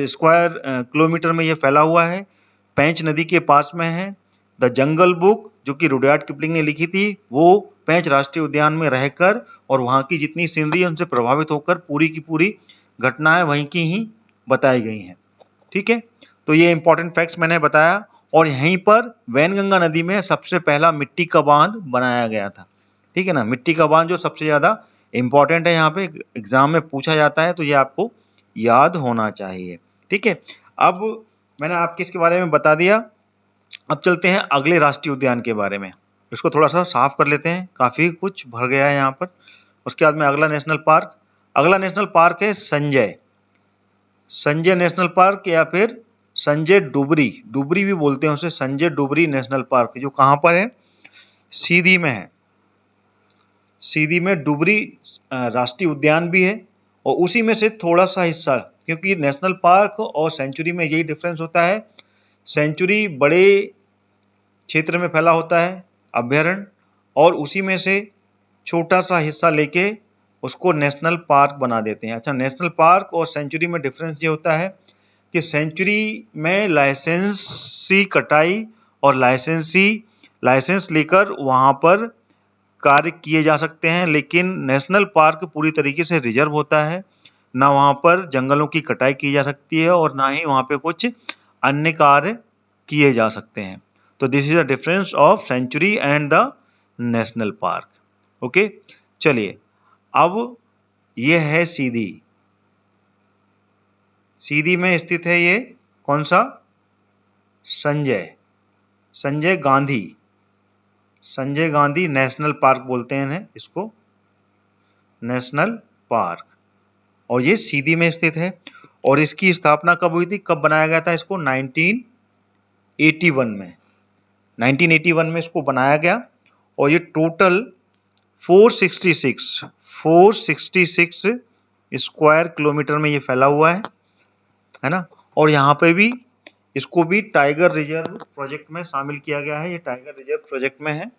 स्क्वायर किलोमीटर में ये फैला हुआ है। पेंच नदी के पास में है। द जंगल बुक जो कि रुडयार्ड किपलिंग ने लिखी थी, वो पेंच राष्ट्रीय उद्यान में रहकर और वहाँ की जितनी सीनरी है उनसे प्रभावित होकर पूरी की पूरी घटनाएं वहीं की ही बताई गई हैं, ठीक है। तो ये इंपॉर्टेंट फैक्ट्स मैंने बताया। और यहीं पर वैनगंगा नदी में सबसे पहला मिट्टी का बांध बनाया गया था, ठीक है ना। मिट्टी का बांध जो सबसे ज्यादा इंपॉर्टेंट है, यहाँ पे एग्जाम में पूछा जाता है, तो ये आपको याद होना चाहिए, ठीक है। अब मैंने आपको इसके बारे में बता दिया। अब चलते हैं अगले राष्ट्रीय उद्यान के बारे में। इसको थोड़ा सा साफ कर लेते हैं, काफी कुछ भर गया है यहाँ पर। उसके बाद में अगला नेशनल पार्क है संजय नेशनल पार्क, या फिर संजय डुबरी भी बोलते हैं उसे, संजय डुबरी नेशनल पार्क, जो कहाँ पर है? सीधी में है। सीधी में डुबरी राष्ट्रीय उद्यान भी है, और उसी में से थोड़ा सा हिस्सा, क्योंकि नेशनल पार्क और सेंचुरी में यही डिफरेंस होता है। सेंचुरी बड़े क्षेत्र में फैला होता है, अभ्यारण्य, और उसी में से छोटा सा हिस्सा लेके उसको नेशनल पार्क बना देते हैं। अच्छा, नेशनल पार्क और सेंचुरी में डिफरेंस ये होता है कि सेंचुरी में लाइसेंसी कटाई और लाइसेंस लेकर वहां पर कार्य किए जा सकते हैं, लेकिन नेशनल पार्क पूरी तरीके से रिजर्व होता है। ना वहां पर जंगलों की कटाई की जा सकती है और ना ही वहां पे कुछ अन्य कार्य किए जा सकते हैं। तो this is the difference of century and the national park. Okay, चलिए अब ये है सीधी। सीधी में स्थित है ये कौन सा? संजय गांधी नेशनल पार्क बोलते हैं इन्हें, इसको नेशनल पार्क। और ये सीधी में स्थित है। और इसकी स्थापना कब हुई थी, कब बनाया गया था इसको? 1981 में। 1981 में इसको बनाया गया और ये टोटल 466 स्क्वायर किलोमीटर में ये फैला हुआ है ना। और यहाँ पे भी इसको भी टाइगर रिजर्व प्रोजेक्ट में शामिल किया गया है। ये टाइगर रिजर्व प्रोजेक्ट में है।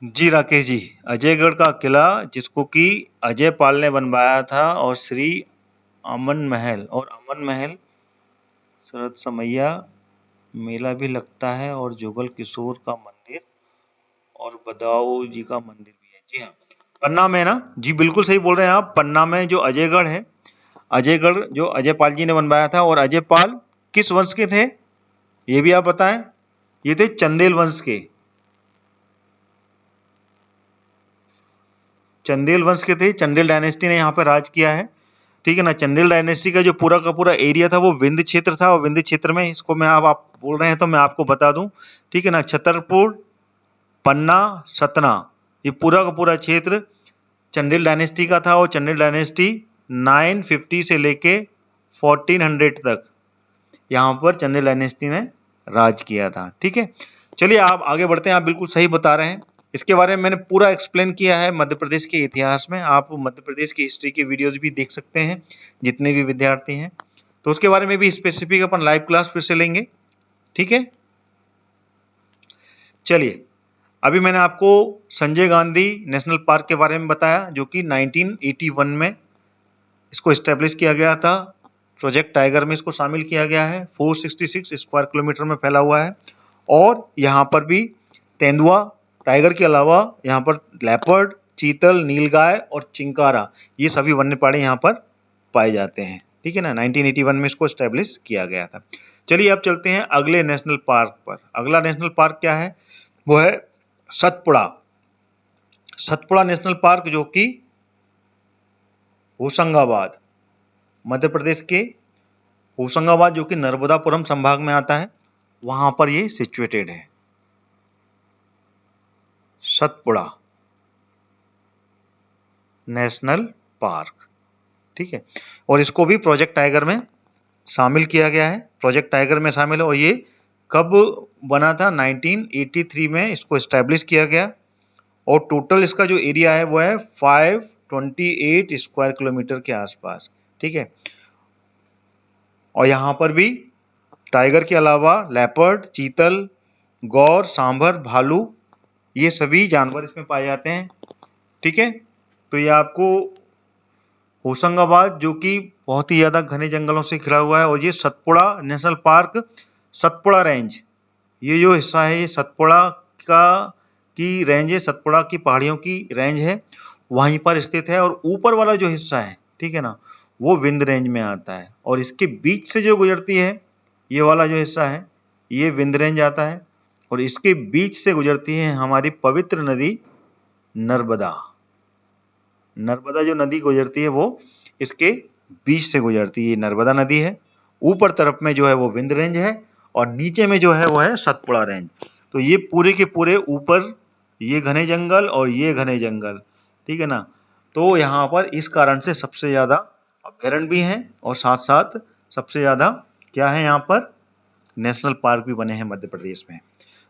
जी राकेश जी, अजयगढ़ का किला जिसको कि अजय पाल ने बनवाया था और श्री अमन महल शरद समैया मेला भी लगता है और जुगल किशोर का मंदिर और बदाऊ जी का मंदिर भी है। जी हाँ, पन्ना में ना, जी बिल्कुल सही बोल रहे हैं आप। पन्ना में जो अजयगढ़ है, अजयगढ़ जो अजय पाल जी ने बनवाया था। और अजय पाल किस वंश के थे ये भी आप बताएं? ये थे चंदेल वंश के। चंदेल वंश के थे। चंदेल डायनेस्टी ने यहाँ पे राज किया है, ठीक है ना। चंदेल डायनेस्टी का जो पूरा का पूरा एरिया था वो विंध्य क्षेत्र था। और विंध्य क्षेत्र में इसको मैं आप बोल रहे हैं तो मैं आपको बता दूं, ठीक है ना। छतरपुर, पन्ना, सतना, ये पूरा का पूरा क्षेत्र चंदेल डायनेस्टी का था। और चंदेल डायनेस्टी 950 से लेके 1400 तक यहाँ पर चंदेल डायनेस्टी ने राज किया था, ठीक है। चलिए आप आगे बढ़ते हैं। आप बिल्कुल सही बता रहे हैं। इसके बारे में मैंने पूरा एक्सप्लेन किया है मध्य प्रदेश के इतिहास में। आप मध्य प्रदेश की हिस्ट्री के वीडियोज भी देख सकते हैं जितने भी विद्यार्थी हैं। तो उसके बारे में भी स्पेसिफिक अपन लाइव क्लास फिर से लेंगे, ठीक है। चलिए, अभी मैंने आपको संजय गांधी नेशनल पार्क के बारे में बताया जो कि 1981 में इसको एस्टेब्लिश किया गया था। प्रोजेक्ट टाइगर में इसको शामिल किया गया है। 466 स्क्वायर किलोमीटर में फैला हुआ है। और यहाँ पर भी तेंदुआ, टाइगर के अलावा यहाँ पर लेपर्ड, चीतल, नीलगाय और चिंकारा, ये सभी वन्य प्राणी यहाँ पर पाए जाते हैं, ठीक है ना। 1981 में इसको एस्टेब्लिश किया गया था। चलिए अब चलते हैं अगले नेशनल पार्क पर। अगला नेशनल पार्क क्या है? वो है सतपुड़ा नेशनल पार्क, जो कि होशंगाबाद, मध्य प्रदेश के होशंगाबाद, जो कि नर्मदापुरम संभाग में आता है, वहां पर ये सिचुएटेड है। सतपुड़ा नेशनल पार्क, ठीक है। और इसको भी प्रोजेक्ट टाइगर में शामिल किया गया है। प्रोजेक्ट टाइगर में शामिल है। और ये कब बना था? 1983 में इसको एस्टेब्लिश किया गया। और टोटल इसका जो एरिया है वो है 528 स्क्वायर किलोमीटर के आसपास, ठीक है। और यहाँ पर भी टाइगर के अलावा लेपर्ड, चीतल, गौर, सांभर, भालू, ये सभी जानवर इसमें पाए जाते हैं, ठीक है। तो ये आपको होशंगाबाद, जो कि बहुत ही ज्यादा घने जंगलों से घिरा हुआ है। और ये Satpura national park, Satpura range, ये जो हिस्सा है ये सतपुड़ा की रेंज है, सतपुड़ा की पहाड़ियों की रेंज है, वहीं पर स्थित है। और ऊपर वाला जो हिस्सा है, ठीक है ना, वो विंध्य रेंज में आता है। और इसके बीच से जो गुजरती है, ये वाला जो हिस्सा है, ये विंध्य रेंज आता है। और इसके बीच से गुजरती है हमारी पवित्र नदी नर्मदा। नर्मदा जो नदी गुजरती है वो इसके बीच से गुजरती है, नर्मदा नदी है। ऊपर तरफ में जो है वो विंध्य रेंज है और नीचे में जो है वो है सतपुड़ा रेंज। तो ये पूरे के पूरे ऊपर ये घने जंगल और ये घने जंगल, ठीक है ना। तो यहाँ पर इस कारण से सबसे ज्यादा अभ्यारण्य भी हैं और साथ साथ सबसे ज्यादा क्या है, यहाँ पर नेशनल पार्क भी बने हैं मध्य प्रदेश में।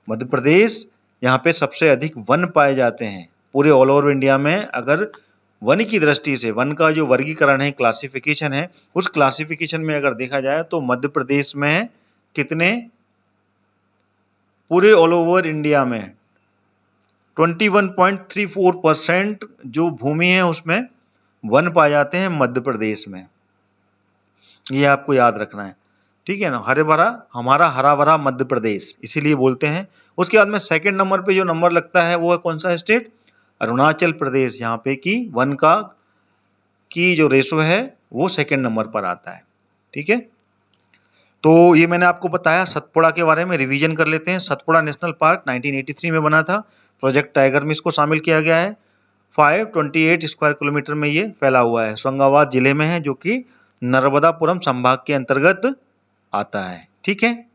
मध्य प्रदेश, यहाँ पे सबसे अधिक वन पाए जाते हैं पूरे ऑल ओवर इंडिया में। अगर वन की दृष्टि से, वन का जो वर्गीकरण है, क्लासिफिकेशन है, उस क्लासिफिकेशन में अगर देखा जाए तो मध्य प्रदेश में कितने पूरे ऑल ओवर इंडिया में 21.34% जो भूमि है उसमें वन पाए जाते हैं मध्य प्रदेश में। ये आपको याद रखना है, ठीक है ना। हरे भरा, हमारा हरा भरा मध्य प्रदेश इसीलिए बोलते हैं। उसके बाद में सेकंड नंबर पे जो नंबर लगता है वो है कौन सा स्टेट? अरुणाचल प्रदेश। यहाँ पे की वन की जो रेशो है वो सेकंड नंबर पर आता है, ठीक है। तो ये मैंने आपको बताया सतपुड़ा के बारे में। रिवीजन कर लेते हैं। सतपुड़ा नेशनल पार्क 1983 में बना था। प्रोजेक्ट टाइगर में इसको शामिल किया गया है। 528 स्क्वायर किलोमीटर में ये फैला हुआ है। होशंगाबाद जिले में है, जो कि नर्मदापुरम संभाग के अंतर्गत आता है, ठीक है।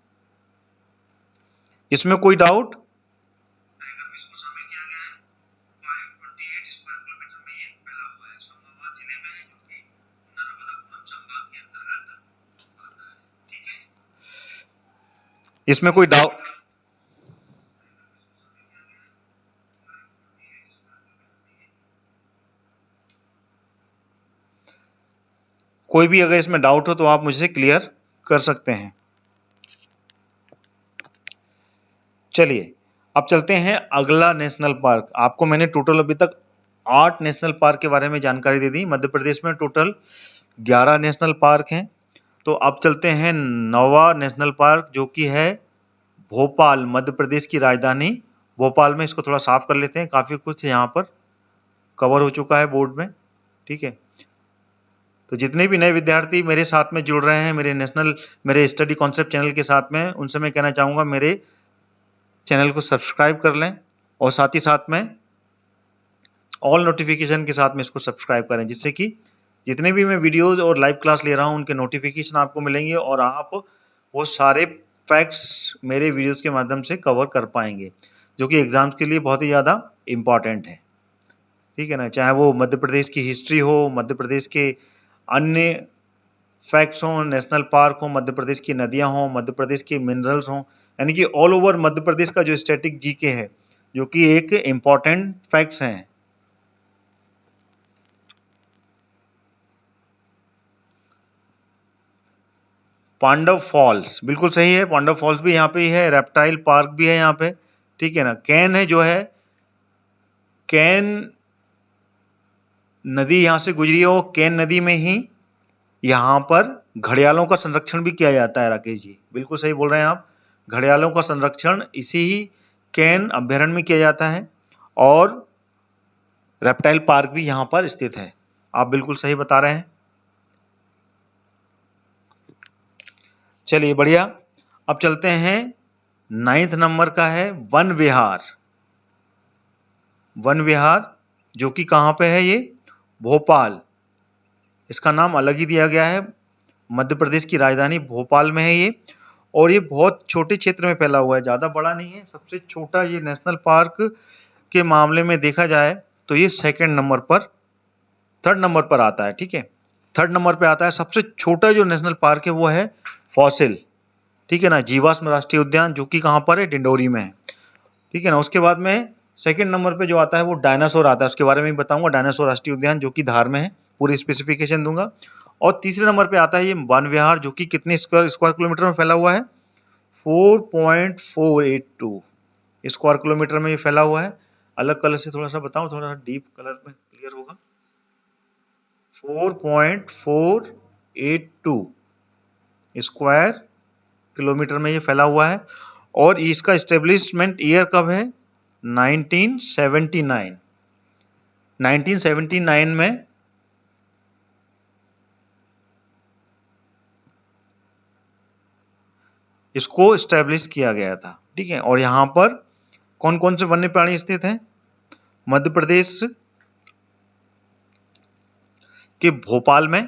इसमें कोई डाउट? टाइगर में इसको शामिल किया गया है। 528 स्क्वायर किलोमीटर में ये फैला हुआ है। होशंगाबाद जिले में है, जो कि नर्मदापुरम संभाग के अंतर्गत आता है, ठीक है। इसमें कोई डाउट? कोई भी अगर इसमें डाउट हो तो आप मुझसे क्लियर कर सकते हैं। चलिए अब चलते हैं अगला नेशनल पार्क। आपको मैंने टोटल अभी तक 8 नेशनल पार्क के बारे में जानकारी दे दी। मध्य प्रदेश में टोटल 11 नेशनल पार्क हैं। तो अब चलते हैं 9वां नेशनल पार्क, जो कि है भोपाल, मध्य प्रदेश की राजधानी भोपाल में। इसको थोड़ा साफ कर लेते हैं, काफी कुछ यहाँ पर कवर हो चुका है बोर्ड में, ठीक है। तो जितने भी नए विद्यार्थी मेरे साथ में जुड़ रहे हैं मेरे स्टडी कॉन्सेप्ट चैनल के साथ में, उनसे मैं कहना चाहूँगा मेरे चैनल को सब्सक्राइब कर लें और साथ ही साथ में ऑल नोटिफिकेशन के साथ में इसको सब्सक्राइब करें, जिससे कि जितने भी मैं वीडियोस और लाइव क्लास ले रहा हूँ उनके नोटिफिकेशन आपको मिलेंगे और आप वो सारे फैक्ट्स मेरे वीडियोस के माध्यम से कवर कर पाएंगे, जो कि एग्जाम्स के लिए बहुत ही ज़्यादा इम्पॉर्टेंट है, ठीक है ना। चाहे वो मध्य प्रदेश की हिस्ट्री हो, मध्य प्रदेश के अन्य फैक्ट्स हों, नेशनल पार्क हो, मध्य प्रदेश की नदियां हों, मध्य प्रदेश के मिनरल्स हों, यानी कि ऑल ओवर मध्य प्रदेश का जो स्टैटिक जीके है, जो कि एक इम्पॉर्टेंट फैक्ट्स हैं। पांडव फॉल्स बिल्कुल सही है। पांडव फॉल्स भी यहाँ पे ही है। रेप्टाइल पार्क भी है यहाँ पे, ठीक है ना। कैन है जो है, कैन नदी यहाँ से गुजरी है और कैन नदी में ही यहाँ पर घड़ियालों का संरक्षण भी किया जाता है। राकेश जी बिल्कुल सही बोल रहे हैं आप। घड़ियालों का संरक्षण इसी ही कैन अभ्यारण्य में किया जाता है और रेप्टाइल पार्क भी यहाँ पर स्थित है। आप बिल्कुल सही बता रहे हैं। चलिए बढ़िया। अब चलते हैं 9th नंबर का है वन विहार। वन विहार जो कि कहाँ पे है? ये भोपाल। इसका नाम अलग ही दिया गया है। मध्य प्रदेश की राजधानी भोपाल में है ये, और ये बहुत छोटे क्षेत्र में फैला हुआ है, ज़्यादा बड़ा नहीं है। सबसे छोटा ये नेशनल पार्क के मामले में देखा जाए तो ये थर्ड नंबर पर आता है, ठीक है। थर्ड नंबर पे आता है। सबसे छोटा जो नेशनल पार्क है वो है फॉसिल, ठीक है ना, जीवाश्म राष्ट्रीय उद्यान, जो कि कहाँ पर है? डिंडोरी में है, ठीक है ना। उसके बाद में सेकंड नंबर पे जो आता है वो डायनासोर आता है। उसके बारे में भी बताऊंगा। डायनासोर राष्ट्रीय उद्यान जो कि धार में है, पूरी स्पेसिफिकेशन दूंगा। और तीसरे नंबर पे आता है ये वन विहार, जो कि कितने स्क्वायर किलोमीटर में फैला हुआ है? 4.482 स्क्वायर किलोमीटर में ये फैला हुआ है। अलग कलर से थोड़ा सा बताऊं, थोड़ा सा डीप कलर में क्लियर होगा। 4.482 स्क्वायर किलोमीटर में ये फैला हुआ है। और इसका एस्टेब्लिशमेंट ईयर कब है? 1979। 1979 में इसको एस्टेब्लिश किया गया था, ठीक है। और यहाँ पर कौन कौन से वन्य प्राणी स्थित हैं? मध्य प्रदेश के भोपाल में,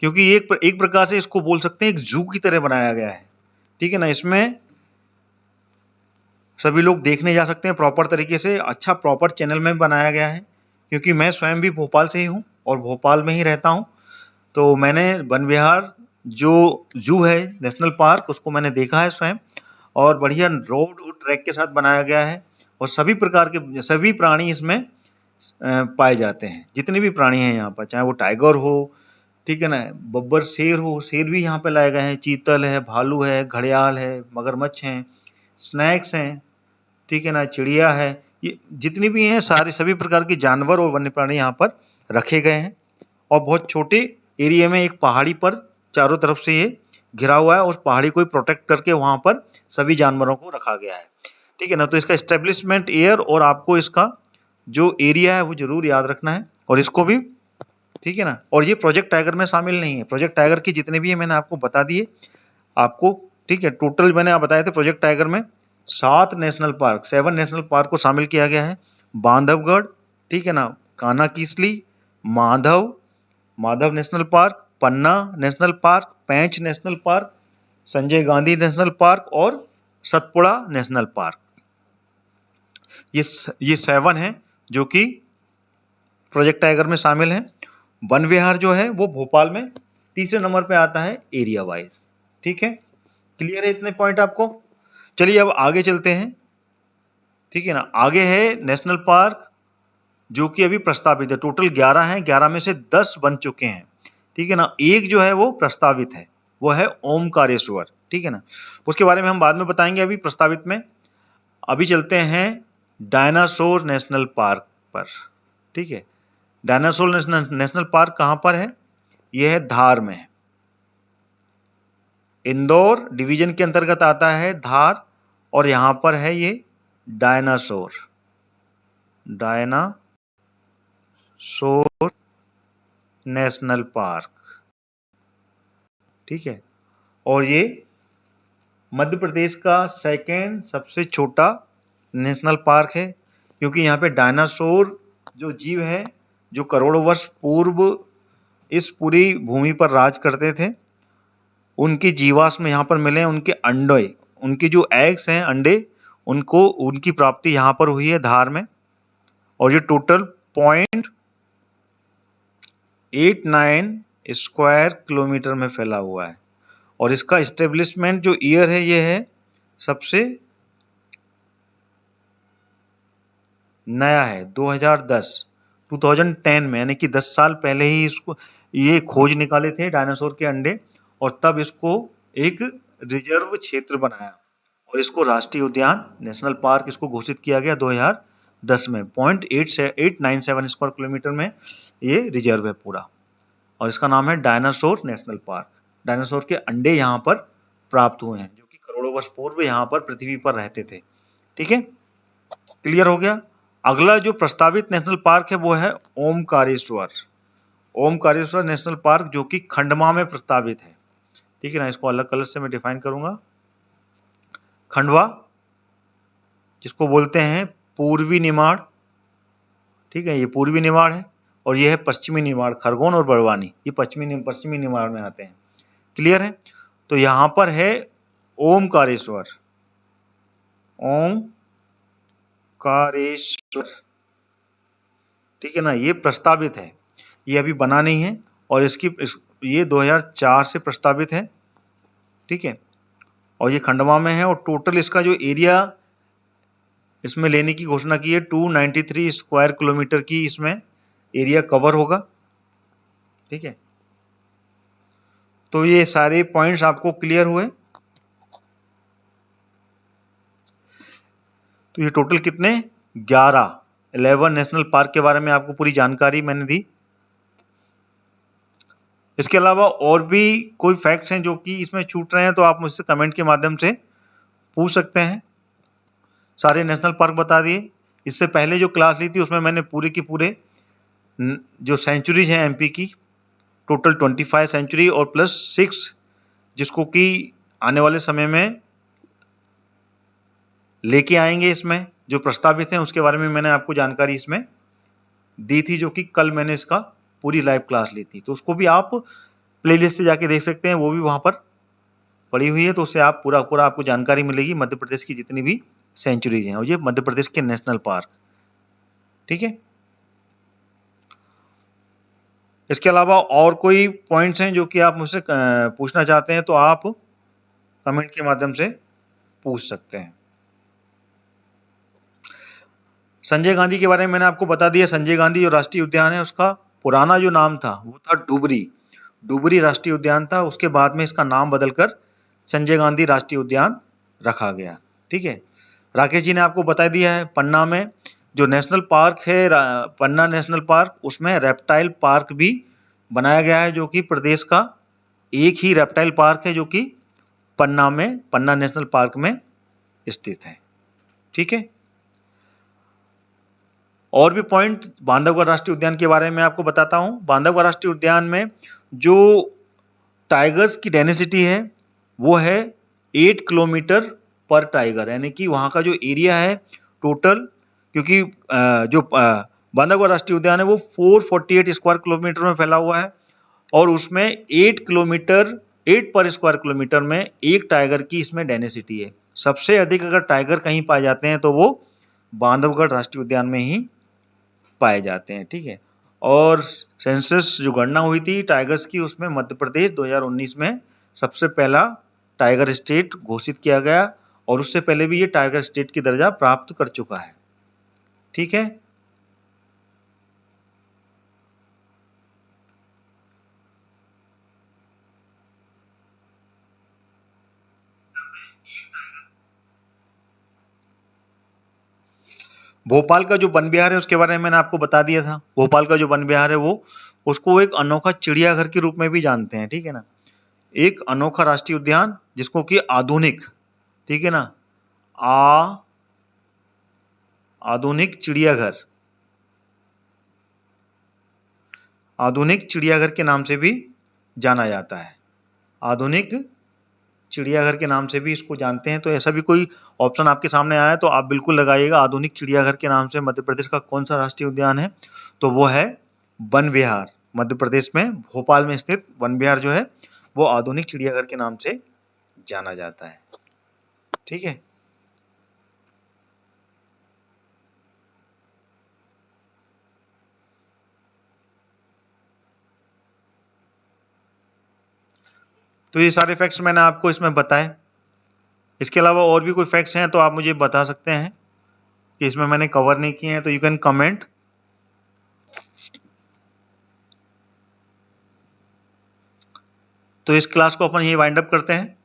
क्योंकि एक प्रकार से इसको बोल सकते हैं एक जू की तरह बनाया गया है, ठीक है ना। इसमें सभी लोग देखने जा सकते हैं प्रॉपर तरीके से। अच्छा प्रॉपर चैनल में बनाया गया है, क्योंकि मैं स्वयं भी भोपाल से ही हूँ और भोपाल में ही रहता हूँ। तो मैंने वन विहार जो जू है, नेशनल पार्क, उसको मैंने देखा है स्वयं, और बढ़िया रोड और ट्रैक के साथ बनाया गया है। और सभी प्रकार के सभी प्राणी इसमें पाए जाते हैं। जितने भी प्राणी हैं यहाँ पर, चाहे वो टाइगर हो, ठीक है ना, बब्बर शेर हो, शेर भी यहाँ पे लाए गए हैं, चीतल है, भालू है, घड़ियाल है, मगरमच्छ हैं, स्नैक्स हैं, ठीक है ना, चिड़िया है, ये जितनी भी हैं सारे सभी प्रकार के जानवर और वन्य प्राणी यहाँ पर रखे गए हैं। और बहुत छोटे एरिया में एक पहाड़ी पर चारों तरफ से ये घिरा हुआ है, उस पहाड़ी को प्रोटेक्ट करके वहां पर सभी जानवरों को रखा गया है। ठीक है ना, तो इसका एस्टेब्लिशमेंट ईयर और आपको इसका जो एरिया है वो जरूर याद रखना है, और इसको भी, ठीक है ना। और ये प्रोजेक्ट टाइगर में शामिल नहीं है, प्रोजेक्ट टाइगर की जितने भी है मैंने आपको बता दिए आपको, ठीक है। टोटल मैंने आप बताए थे प्रोजेक्ट टाइगर में 7 नेशनल पार्क, 7 नेशनल पार्क को शामिल किया गया है। बांधवगढ़, ठीक है ना, कान्हा-किसली, माधव, माधव नेशनल पार्क, पन्ना नेशनल पार्क, पेंच national park, Sanjay Gandhi national park और सतपुड़ा नेशनल पार्क। ये 7 हैं जो कि प्रोजेक्ट टाइगर में शामिल हैं। वन विहार जो है वो भोपाल में तीसरे नंबर पे आता है एरिया वाइज। ठीक है, क्लियर है इतने पॉइंट आपको? चलिए अब आगे चलते हैं। ठीक है ना, आगे है नेशनल पार्क जो कि अभी प्रस्तावित है। टोटल 11 हैं, 11 में से 10 बन चुके हैं। ठीक है ना, एक जो है वो प्रस्तावित है, वो है ओमकारेश्वर। ठीक है ना, उसके बारे में हम बाद में बताएंगे, अभी प्रस्तावित में। अभी चलते हैं डायनासोर नेशनल पार्क पर। ठीक है, डायनासोर नेशनल पार्क कहां पर है? यह है धार में, इंदौर डिवीजन के अंतर्गत आता है धार, और यहां पर है ये डायनासोर नेशनल पार्क। ठीक है, और ये मध्य प्रदेश का सेकेंड सबसे छोटा नेशनल पार्क है, क्योंकि यहाँ पे डायनासोर जो जीव है जो करोड़ों वर्ष पूर्व इस पूरी भूमि पर राज करते थे, उनके जीवाश्म यहाँ पर मिले, उनके अंडे, उनके जो एग्स हैं, अंडे, उनको उनकी प्राप्ति यहाँ पर हुई है धार में। और ये टोटल 0.89 स्क्वायर किलोमीटर में फैला हुआ है। और इसका इस्टेब्लिशमेंट जो ईयर है ये है सबसे नया है 2010 में, यानी कि 10 साल पहले ही इसको ये खोज निकाले थे डायनासोर के अंडे, और तब इसको एक रिजर्व क्षेत्र बनाया और इसको राष्ट्रीय उद्यान नेशनल पार्क इसको घोषित किया गया 2010 में। 0.897 स्क्वायर किलोमीटर में ये रिजर्व है पूरा, और इसका नाम है डायनासोर नेशनल पार्क। डायनासोर के अंडे यहाँ पर प्राप्त हुए हैं जो कि करोड़ों वर्ष पूर्व यहाँ पर पृथ्वी पर रहते थे। ठीक है, क्लियर हो गया? अगला जो प्रस्तावित नेशनल पार्क है वो है ओमकारेश्वर। ओमकारेश्वर नेशनल पार्क जो कि खंडवा में प्रस्तावित है। ठीक है ना, इसको अलग कलर से मैं डिफाइन करूंगा। खंडवा, जिसको बोलते हैं पूर्वी निमाड़। ठीक है, ये पूर्वी निमाड़ है, और ये है पश्चिमी निमाड़, खरगोन और बड़वानी, ये पश्चिमी निमाड़ में आते हैं। क्लियर है? तो यहां पर है ओमकारेश्वर, ओमकारेश्वर। ठीक है ना, ये प्रस्तावित है, ये अभी बना नहीं है, और ये 2004 से प्रस्तावित है। ठीक है, और ये खंडवा में है, और टोटल इसका जो एरिया इसमें लेने की घोषणा की है 293 स्क्वायर किलोमीटर की इसमें एरिया कवर होगा। ठीक है, तो ये सारे पॉइंट्स आपको क्लियर हुए। तो ये टोटल कितने? 11 नेशनल पार्क के बारे में आपको पूरी जानकारी मैंने दी। इसके अलावा और भी कोई फैक्ट्स हैं जो कि इसमें छूट रहे हैं तो आप मुझसे कमेंट के माध्यम से पूछ सकते हैं। सारे नेशनल पार्क बता दिए। इससे पहले जो क्लास ली थी उसमें मैंने पूरे की पूरे जो सेंचुरीज हैं एमपी की, टोटल 25 सेंचुरी और प्लस 6 जिसको कि आने वाले समय में लेके आएंगे, इसमें जो प्रस्तावित हैं उसके बारे में मैंने आपको जानकारी इसमें दी थी, जो कि कल मैंने इसका पूरी लाइव क्लास ली थी। तो उसको भी आप प्लेलिस्ट से जाके देख सकते हैं, वो भी वहां पर पड़ी हुई है, तो उससे आप पूरा आपको जानकारी मिलेगी मध्य प्रदेश की जितनी भी सेंचुरीज हैं, और ये मध्य प्रदेश के नेशनल पार्क। ठीक है, इसके अलावा और कोई पॉइंट्स हैं जो कि आप मुझसे पूछना चाहते हैं तो आप कमेंट के माध्यम से पूछ सकते हैं। संजय गांधी के बारे में मैंने आपको बता दिया। संजय गांधी जो राष्ट्रीय उद्यान है उसका पुराना जो नाम था वो था डुबरी, डुबरी राष्ट्रीय उद्यान था, उसके बाद में इसका नाम बदलकर संजय गांधी राष्ट्रीय उद्यान रखा गया। ठीक है, राकेश जी ने आपको बता दिया है पन्ना में जो नेशनल पार्क है, पन्ना नेशनल पार्क, उसमें रेप्टाइल पार्क भी बनाया गया है, जो कि प्रदेश का एक ही रेप्टाइल पार्क है जो कि पन्ना नेशनल पार्क में स्थित है। ठीक है, और भी पॉइंट बांधवगढ़ राष्ट्रीय उद्यान के बारे में आपको बताता हूं। बांधवगढ़ राष्ट्रीय उद्यान में जो टाइगर्स की डेंसिटी है वो है 8 किलोमीटर पर टाइगर, यानी कि वहां का जो एरिया है टोटल, क्योंकि जो बांधवगढ़ राष्ट्रीय उद्यान है वो 448 स्क्वायर किलोमीटर में फैला हुआ है, और उसमें 8 पर स्क्वायर किलोमीटर में एक टाइगर की इसमें डेंसिटी है। सबसे अधिक अगर टाइगर कहीं पाए जाते हैं तो वो बांधवगढ़ राष्ट्रीय उद्यान में ही पाए जाते हैं। ठीक है, और सेंसस जो गणना हुई थी टाइगर्स की, उसमें मध्य प्रदेश 2019 में सबसे पहला टाइगर स्टेट घोषित किया गया, और उससे पहले भी ये टाइगर स्टेट की दर्जा प्राप्त कर चुका है। ठीक है, भोपाल का जो वन विहार है उसके बारे में मैंने आपको बता दिया था। भोपाल का जो वन विहार है वो, उसको एक अनोखा चिड़ियाघर के रूप में भी जानते हैं। ठीक है ना, एक अनोखा राष्ट्रीय उद्यान जिसको कि आधुनिक, ठीक है ना, आधुनिक चिड़ियाघर, आधुनिक चिड़ियाघर के नाम से भी जाना जाता है। आधुनिक चिड़ियाघर के नाम से भी इसको जानते हैं। तो ऐसा भी कोई ऑप्शन आपके सामने आया है तो आप बिल्कुल लगाइएगा आधुनिक चिड़ियाघर के नाम से मध्य प्रदेश का कौन सा राष्ट्रीय उद्यान है, तो वो है वन विहार। मध्य प्रदेश में भोपाल में स्थित वन विहार जो है वो आधुनिक चिड़ियाघर के नाम से जाना जाता है। ठीक है, तो ये सारे फैक्ट्स मैंने आपको इसमें बताए। इसके अलावा और भी कोई फैक्ट्स हैं तो आप मुझे बता सकते हैं कि इसमें मैंने कवर नहीं किए हैं, तो यू कैन कमेंट। तो इस क्लास को अपन यही वाइंड अप करते हैं।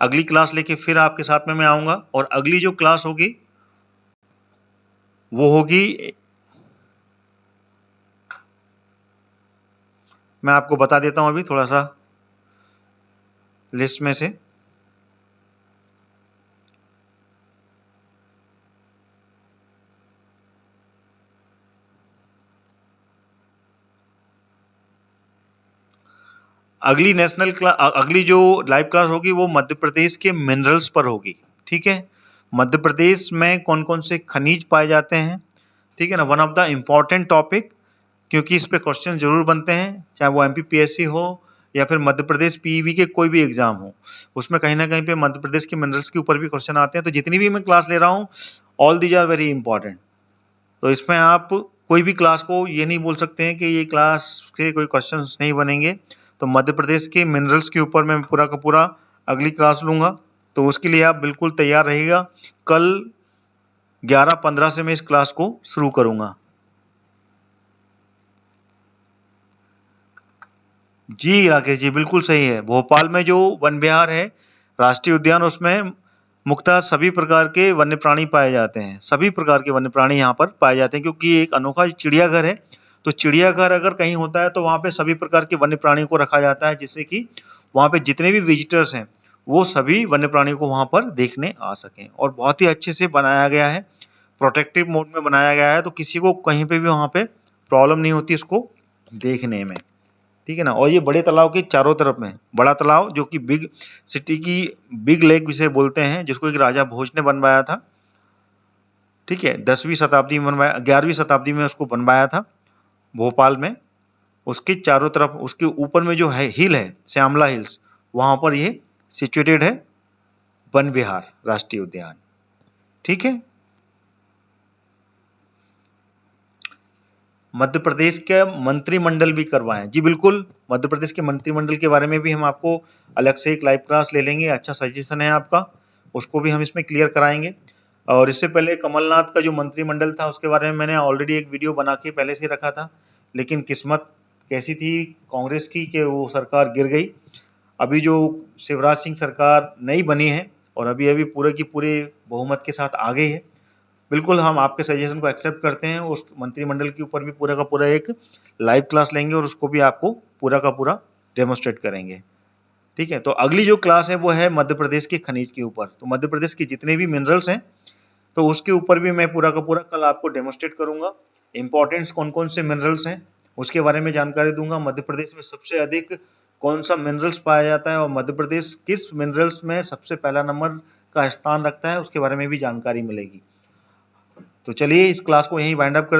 अगली क्लास लेके फिर आपके साथ में मैं आऊंगा, और अगली जो क्लास होगी वो होगी, मैं आपको बता देता हूं अभी थोड़ा सा लिस्ट में से। अगली जो लाइव क्लास होगी वो मध्य प्रदेश के मिनरल्स पर होगी। ठीक है, मध्य प्रदेश में कौन कौन से खनिज पाए जाते हैं, ठीक है ना, one of the important topic, क्योंकि इस पे क्वेश्चन जरूर बनते हैं, चाहे वो एमपीपीएससी हो या फिर मध्य प्रदेश पीईबी के कोई भी एग्जाम हो, उसमें कहीं ना कहीं पे मध्य प्रदेश के मिनरल्स के ऊपर भी क्वेश्चन आते हैं। तो जितनी भी मैं क्लास ले रहा हूँ, all these are very important. तो इसमें आप कोई भी क्लास को ये नहीं बोल सकते हैं कि ये क्लास के कोई क्वेश्चन नहीं बनेंगे। तो मध्य प्रदेश के मिनरल्स के ऊपर मैं पूरा का पूरा अगली क्लास लूंगा, तो उसके लिए आप बिल्कुल तैयार रहिएगा। कल 11:15 से मैं इस क्लास को शुरू करूंगा। जी राकेश जी, बिल्कुल सही है। भोपाल में जो वन विहार है राष्ट्रीय उद्यान, उसमें मुख्यतः सभी प्रकार के वन्य प्राणी पाए जाते हैं। सभी प्रकार के वन्य प्राणी यहाँ पर पाए जाते हैं, क्योंकि ये एक अनोखा चिड़ियाघर है। तो चिड़ियाघर अगर कहीं होता है तो वहाँ पे सभी प्रकार के वन्य प्राणियों को रखा जाता है, जिससे कि वहाँ पे जितने भी विजिटर्स हैं वो सभी वन्य प्राणियों को वहाँ पर देखने आ सकें। और बहुत ही अच्छे से बनाया गया है, प्रोटेक्टिव मोड में बनाया गया है, तो किसी को कहीं पे भी वहाँ पे प्रॉब्लम नहीं होती इसको देखने में। ठीक है ना, और ये बड़े तालाब के चारों तरफ में बड़ा तालाब, जो कि बिग सिटी की बिग लेक जिसे बोलते हैं, जिसको एक राजा भोज ने बनवाया था। ठीक है, 10वीं शताब्दी में बनवाया, 11वीं शताब्दी में उसको बनवाया था भोपाल में। उसके चारों तरफ, उसके ऊपर में जो है हिल है श्यामला हिल्स, वहां पर ये सिचुएटेड है वन विहार राष्ट्रीय उद्यान। ठीक है, मध्य प्रदेश के मंत्रिमंडल भी करवाएं। जी बिल्कुल, मध्य प्रदेश के मंत्रिमंडल के बारे में भी हम आपको अलग से एक लाइव क्लास ले लेंगे। अच्छा सजेशन है आपका, उसको भी हम इसमें क्लियर कराएंगे। और इससे पहले कमलनाथ का जो मंत्रिमंडल था उसके बारे में मैंने ऑलरेडी एक वीडियो बना के पहले से रखा था, लेकिन किस्मत कैसी थी कांग्रेस की कि वो सरकार गिर गई। अभी जो शिवराज सिंह सरकार नई बनी है और अभी पूरे की पूरे बहुमत के साथ आ गई है, बिल्कुल हम आपके सजेशन को एक्सेप्ट करते हैं। उस मंत्रिमंडल के ऊपर भी पूरा का पूरा एक लाइव क्लास लेंगे और उसको भी आपको पूरा का पूरा डेमोस्ट्रेट करेंगे। ठीक है, तो अगली जो क्लास है वो है मध्य प्रदेश के खनिज के ऊपर। तो मध्य प्रदेश के जितने भी मिनरल्स हैं तो उसके ऊपर भी मैं पूरा का पूरा कल आपको डेमोस्ट्रेट करूंगा। इंपॉर्टेंट कौन कौन से मिनरल्स हैं उसके बारे में जानकारी दूंगा। मध्य प्रदेश में सबसे अधिक कौन सा मिनरल्स पाया जाता है और मध्य प्रदेश किस मिनरल्स में सबसे पहला नंबर का स्थान रखता है उसके बारे में भी जानकारी मिलेगी। तो चलिए इस क्लास को यहीं वाइंड अप कर